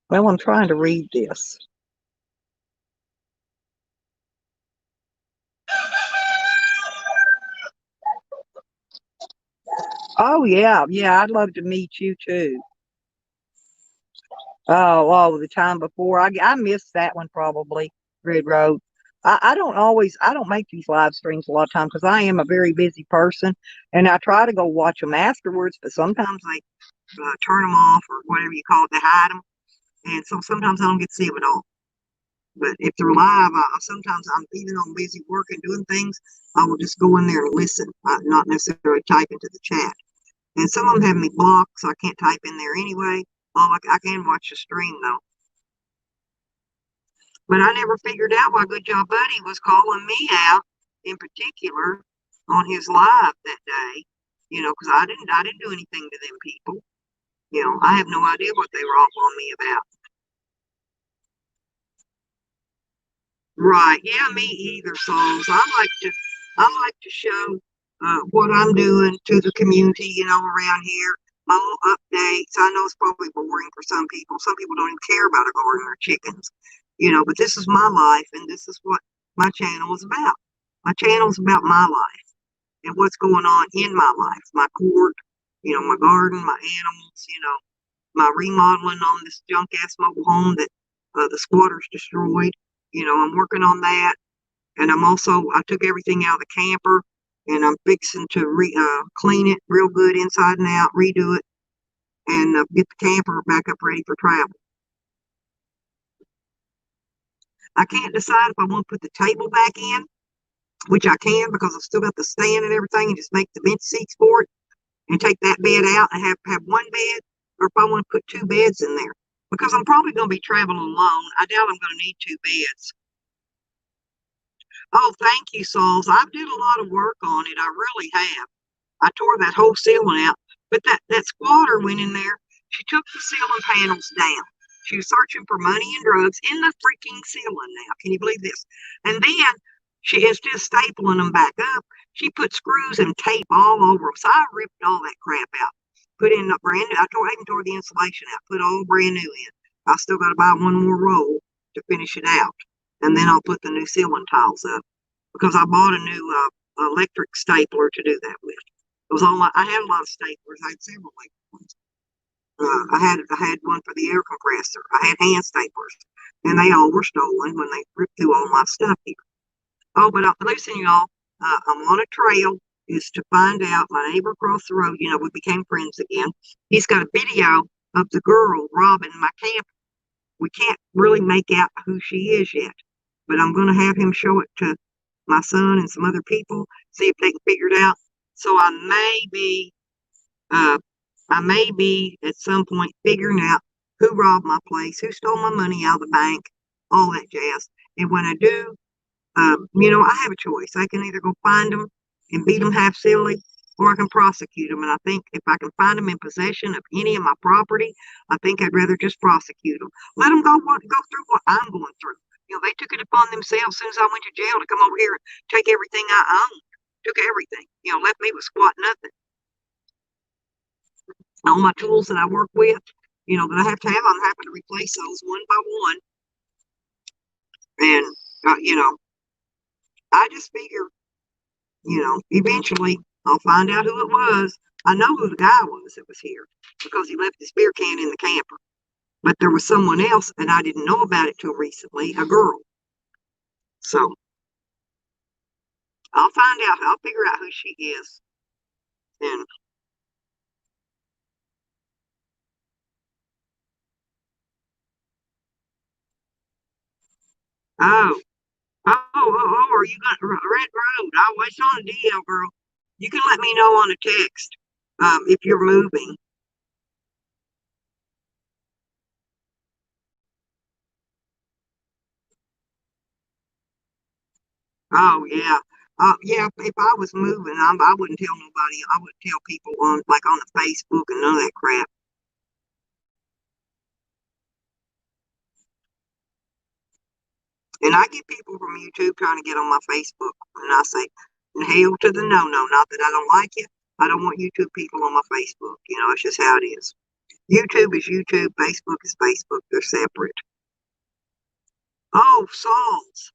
Well, I'm trying to read this. Oh yeah, yeah. I'd love to meet you too. Oh, the time before I missed that one probably. Red Road. I don't make these live streams a lot of time because I am a very busy person, and I try to go watch them afterwards. But sometimes they turn them off or whatever you call it. They hide them, and so sometimes I don't get to see them at all. But if they're live, sometimes I'm even on busy work and doing things. I will just go in there and listen, not necessarily type into the chat. And some of them have me blocked, so I can't type in there anyway. Oh, I can watch the stream though. But I never figured out why Good Job Buddy was calling me out in particular on his live that day. Because I didn't do anything to them people. I have no idea what they were all on me about. Right? Yeah, me either, Souls. I like to show what I'm doing to the community, around here. My little updates. I know it's probably boring for some people. Some people don't even care about a garden or chickens, but this is my life and this is what my channel is about. My channel is about my life and what's going on in my life, my court, my garden, my animals, my remodeling on this junk ass mobile home that the squatters destroyed. I'm working on that. And I took everything out of the camper and I'm fixing to clean it real good inside and out, redo it, and get the camper back up ready for travel. I can't decide if I want to put the table back in, which I can because I've still got the stand and everything, and just make the bench seats for it and take that bed out and have one bed, or if I want to put 2 beds in there. Because I'm probably going to be traveling alone. I doubt I'm going to need 2 beds. Oh, thank you, Sauls. I've did a lot of work on it. I really have. I tore that whole ceiling out. But that squatter went in there. She took the ceiling panels down. She was searching for money and drugs in the freaking ceiling now. Can you believe this? And then she, instead of stapling them back up, she put screws and tape all over them. So I ripped all that crap out. Put in a brand new, I even tore the insulation out, put all brand new in. I still got to buy one more roll to finish it out. and then I'll put the new ceiling tiles up because I bought a new electric stapler to do that with. It was I had a lot of staplers. I had several electric ones. I had one for the air compressor. I had hand staplers, and they all were stolen when they ripped through all my stuff here. Oh, but listen, y'all, I'm on a trail is to find out my neighbor across the road. We became friends again. He's got a video of the girl robbing my camper. We can't really make out who she is yet, but I'm going to have him show it to my son and some other people, see if they can figure it out. So uh, I may be at some point figuring out who robbed my place, who stole my money out of the bank, all that jazz. And when I do, I have a choice. I can either go find them and beat them half silly, or I can prosecute them. And I think if I can find them in possession of any of my property, I think I'd rather just prosecute them. Let them go through what I'm going through. They took it upon themselves as soon as I went to jail to come over here and take everything I owned. Took everything. Left me with squat nothing. All my tools that I work with, that I have to have, I'm having to replace those one by one. And, I just figure, eventually I'll find out who it was. I know who the guy was that was here because he left his beer can in the camper. But there was someone else, and I didn't know about it till recently, a girl. So I'll find out. I'll figure out who she is. And oh, are you got Red Road? I was on a deal, girl. You can let me know on a text if you're moving. Oh yeah. Yeah, if I was moving, I wouldn't tell nobody. I wouldn't tell people on the Facebook and none of that crap. And I get people from YouTube trying to get on my Facebook, and I say, hell to the no. Not that I don't like you. I don't want YouTube people on my Facebook. It's just how it is. YouTube is YouTube. Facebook is Facebook. They're separate. Oh, Sauls.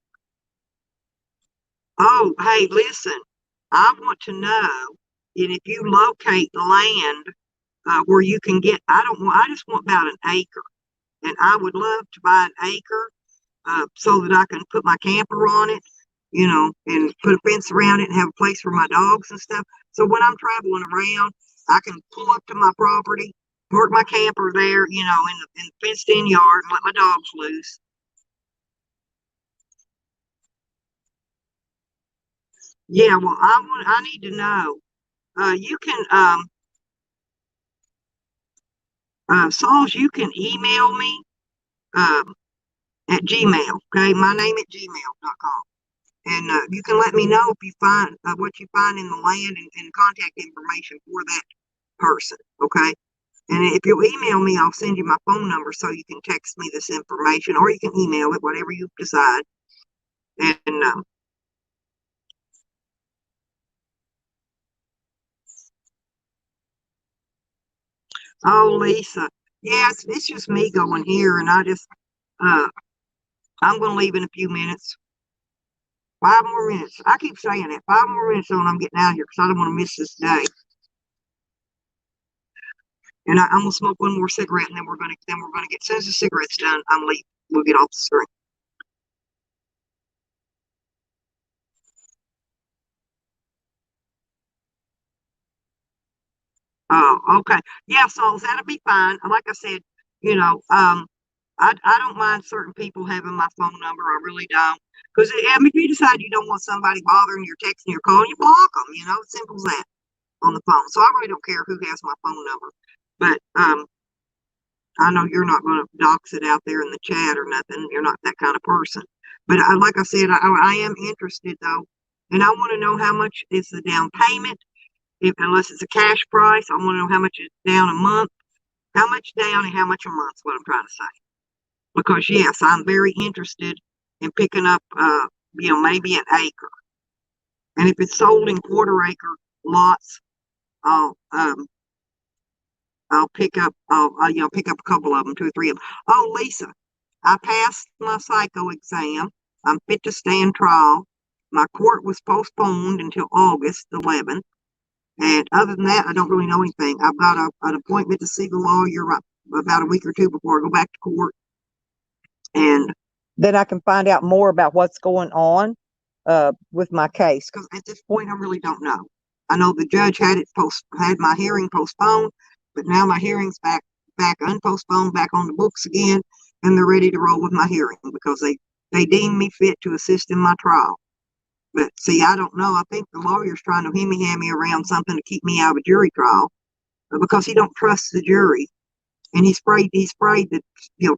Oh, hey, listen. I want to know, and if you locate land where you can get, I just want about an acre, and I would love to buy an acre so that I can put my camper on it, and put a fence around it and have a place for my dogs and stuff. So when I'm traveling around, I can pull up to my property, park my camper there, in the fenced in yard, and let my dogs loose. Yeah, well, I need to know. You can, Sauls, you can email me at Gmail. Okay, my name at gmail.com. And you can let me know if you find what you find in the land and contact information for that person. Okay. And if you'll email me, I'll send you my phone number so you can text me this information, or you can email it, whatever you decide. And oh, Lisa, yeah, it's just me going here, and uh, I'm going to leave in a few minutes. 5 more minutes. I keep saying that. 5 more minutes on, I'm getting out of here because I don't want to miss this day. And I'm gonna smoke one more cigarette, and then we're gonna get, as soon as the cigarette's done, I'm leaving. We'll get off the screen. Oh, okay. Yeah, so that'll be fine. Like I said, I don't mind certain people having my phone number. I really don't. Because if you decide you don't want somebody bothering your texting your calling, you block them. It's simple as that on the phone. So I really don't care who has my phone number. But I know you're not going to dox it out there in the chat or nothing. You're not that kind of person. But like I said, I am interested though, and I want to know how much is the down payment. Unless it's a cash price, I want to know how much is down a month, how much down and how much a month is what I'm trying to say. Because yes, I'm very interested in picking up, maybe an acre. And if it's sold in quarter acre lots, I'll pick up, pick up a couple of them, 2 or 3 of them. Oh, Lisa, I passed my psycho exam. I'm fit to stand trial. My court was postponed until August 11th. And other than that, I don't really know anything. I've got an appointment to see the lawyer about a week or two before I go back to court. And then I can find out more about what's going on with my case. Because at this point, I really don't know. I know the judge had my hearing postponed, but now my hearing's back unpostponed, back on the books again, and they're ready to roll with my hearing because they deem me fit to assist in my trial. But see, I don't know. I think the lawyer's trying to hammy around something to keep me out of a jury trial because he don't trust the jury. And he's afraid that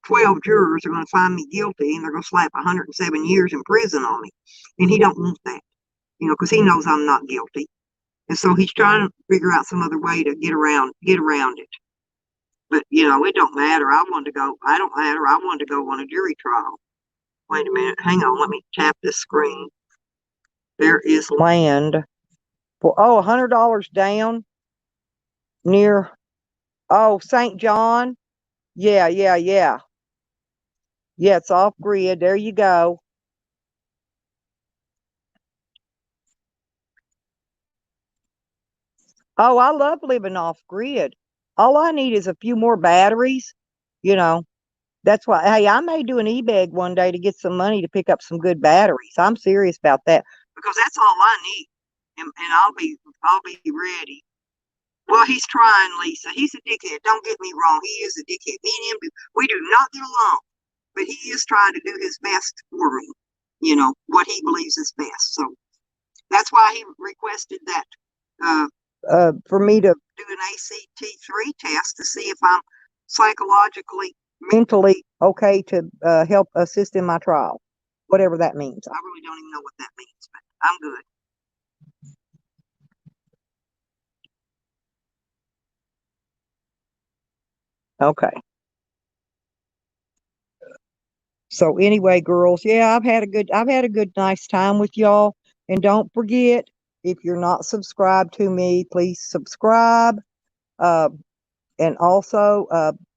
12 jurors are going to find me guilty and they're going to slap 107 years in prison on me. And he don't want that, because he knows I'm not guilty. And so he's trying to figure out some other way to get around it. But, it don't matter. I don't matter. I wanted to go on a jury trial. Wait a minute. Hang on. Let me tap this screen. There is land for, $100 down near, St. John. Yeah. Yeah, it's off grid. There you go. Oh, I love living off grid. All I need is a few more batteries. That's why, hey, I may do an eBay one day to get some money to pick up some good batteries. I'm serious about that. Because that's all I need. And I'll be ready. Well, he's trying, Lisa. He's a dickhead. Don't get me wrong. He is a dickhead. Me and him, we do not get along. But he is trying to do his best for me. What he believes is best. So that's why he requested that for me to do an ACT3 test to see if I'm psychologically, mentally okay to help assist in my trial, whatever that means. I really don't even know what that means, but I'm good. Okay. So anyway, girls, yeah, I've had a good nice time with y'all. And don't forget, if you're not subscribed to me, please subscribe. And also,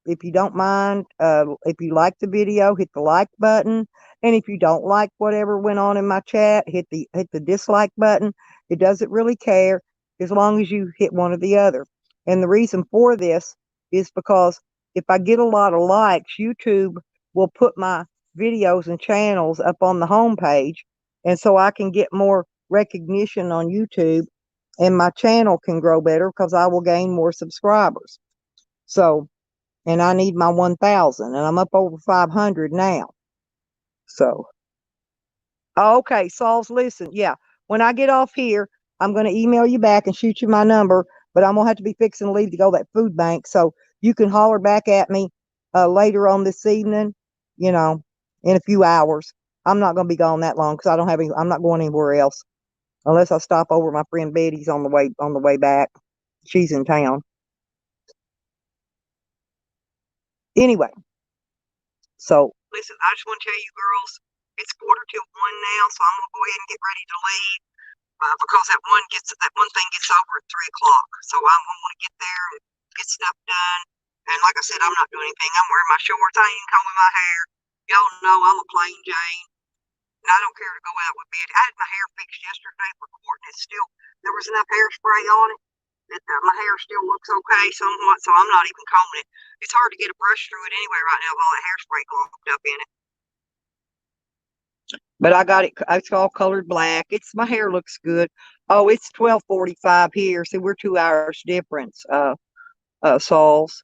if you don't mind, if you like the video, hit the like button. And if you don't like whatever went on in my chat, hit the dislike button. It doesn't really care as long as you hit one or the other. And the reason for this is because if I get a lot of likes, YouTube will put my videos and channels up on the homepage. And so I can get more recognition on YouTube and my channel can grow better because I will gain more subscribers. So, and I need my 1,000 and I'm up over 500 now. So, okay, Sauls, listen, yeah, when I get off here, I'm going to email you back and shoot you my number, but I'm going to have to be fixing to leave to go to that food bank. So you can holler back at me later on this evening, in a few hours. I'm not going to be gone that long because I'm not going anywhere else unless I stop over at my friend Betty's on the way back. She's in town. Anyway, so listen, I just want to tell you girls, it's 1:45 now, so I'm gonna go ahead and get ready to leave because that one thing gets over at 3:00. So I'm gonna want to get there and get stuff done. And like I said, I'm not doing anything. I'm wearing my shorts. I ain't combing my hair. Y'all know I'm a plain Jane, and I don't care to go out with Betty. I had my hair fixed yesterday for court, and there was enough hairspray on it that my hair still looks okay somewhat, so I'm not even combing it. It's hard to get a brush through it anyway right now with all that hairspray glopped up in it. But I got it. It's all colored black. My hair looks good. Oh, it's 12:45 here. So we're 2 hours difference. Sauls.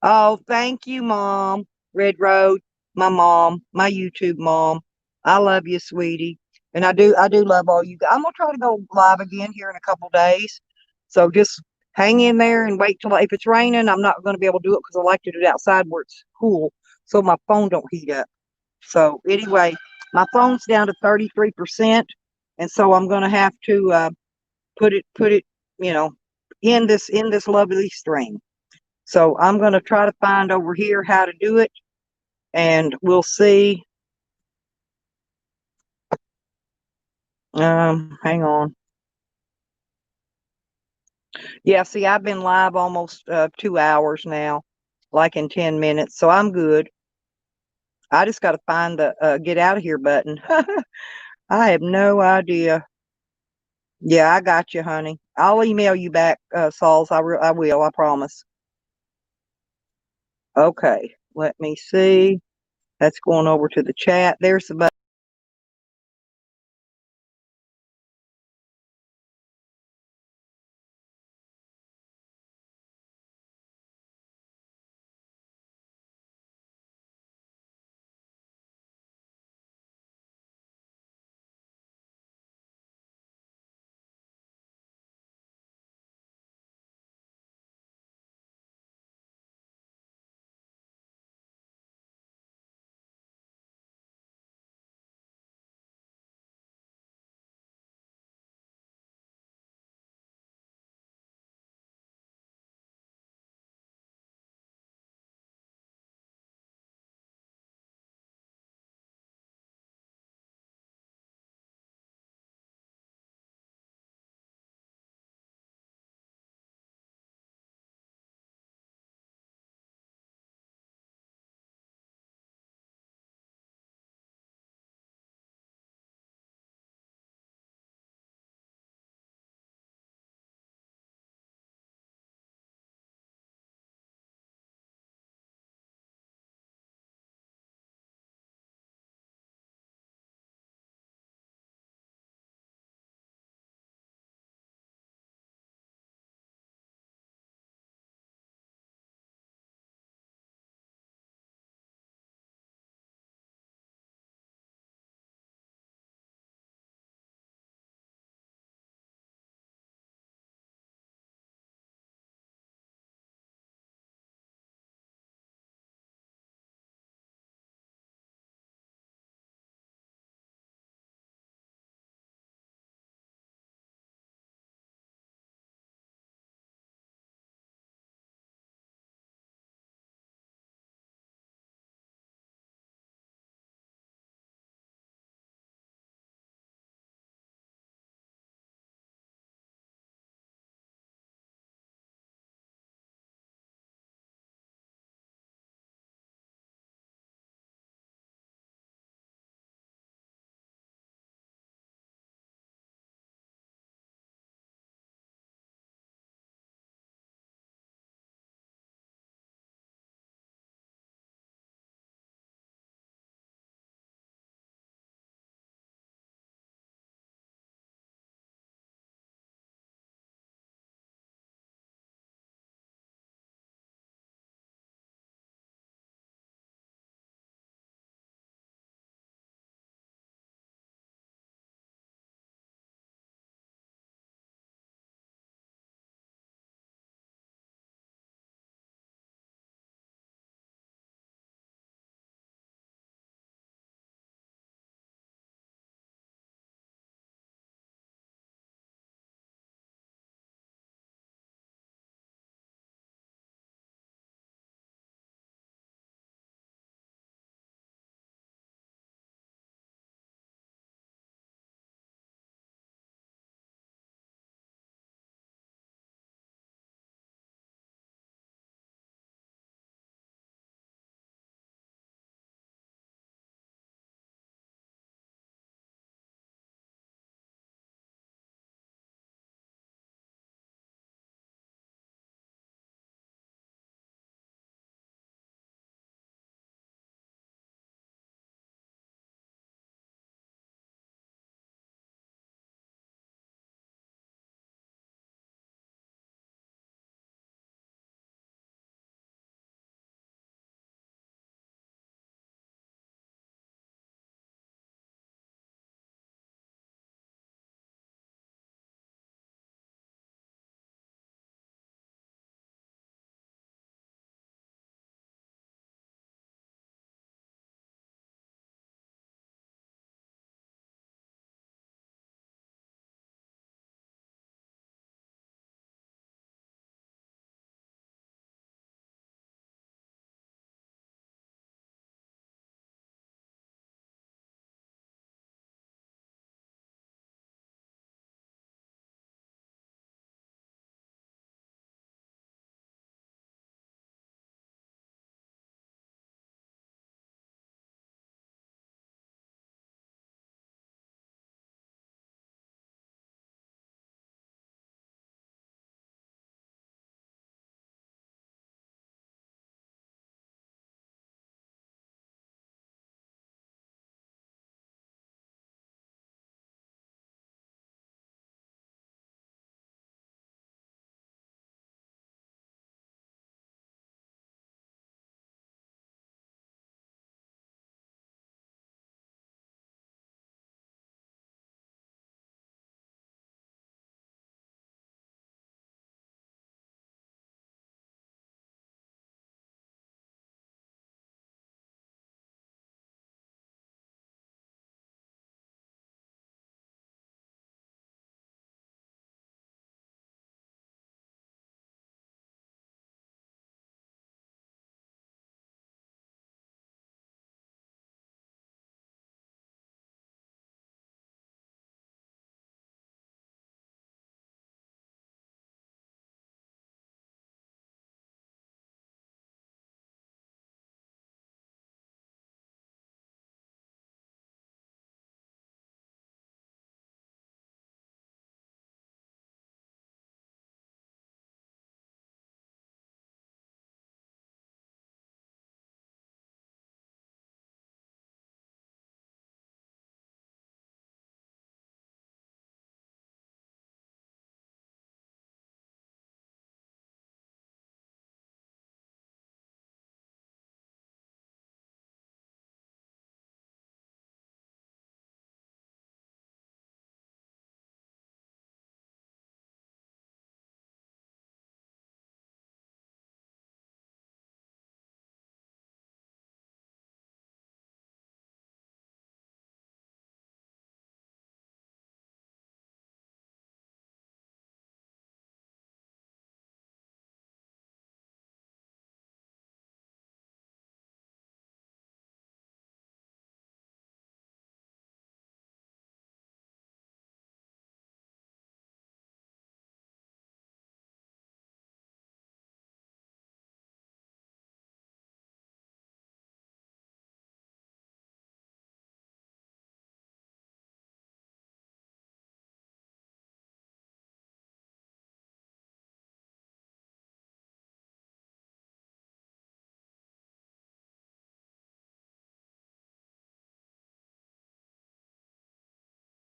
Oh, thank you, Mom. Red Road, my mom, my YouTube mom. I love you, sweetie. And I do love all you guys. I'm gonna try to go live again here in a couple days. So just hang in there and wait till if it's raining, I'm not gonna be able to do it because I like to do it outside where it's cool so my phone don't heat up. So anyway, my phone's down to 33%. And so I'm gonna have to put it, in this lovely stream. So I'm going to try to find over here how to do it, and we'll see. Hang on. Yeah, see, I've been live almost 2 hours now, like in 10 minutes, so I'm good. I just got to find the get out of here button. I have no idea. Yeah, I got you, honey. I'll email you back, Sauls. I will, I promise. Okay, let me see. That's going over to the chat. There's the button.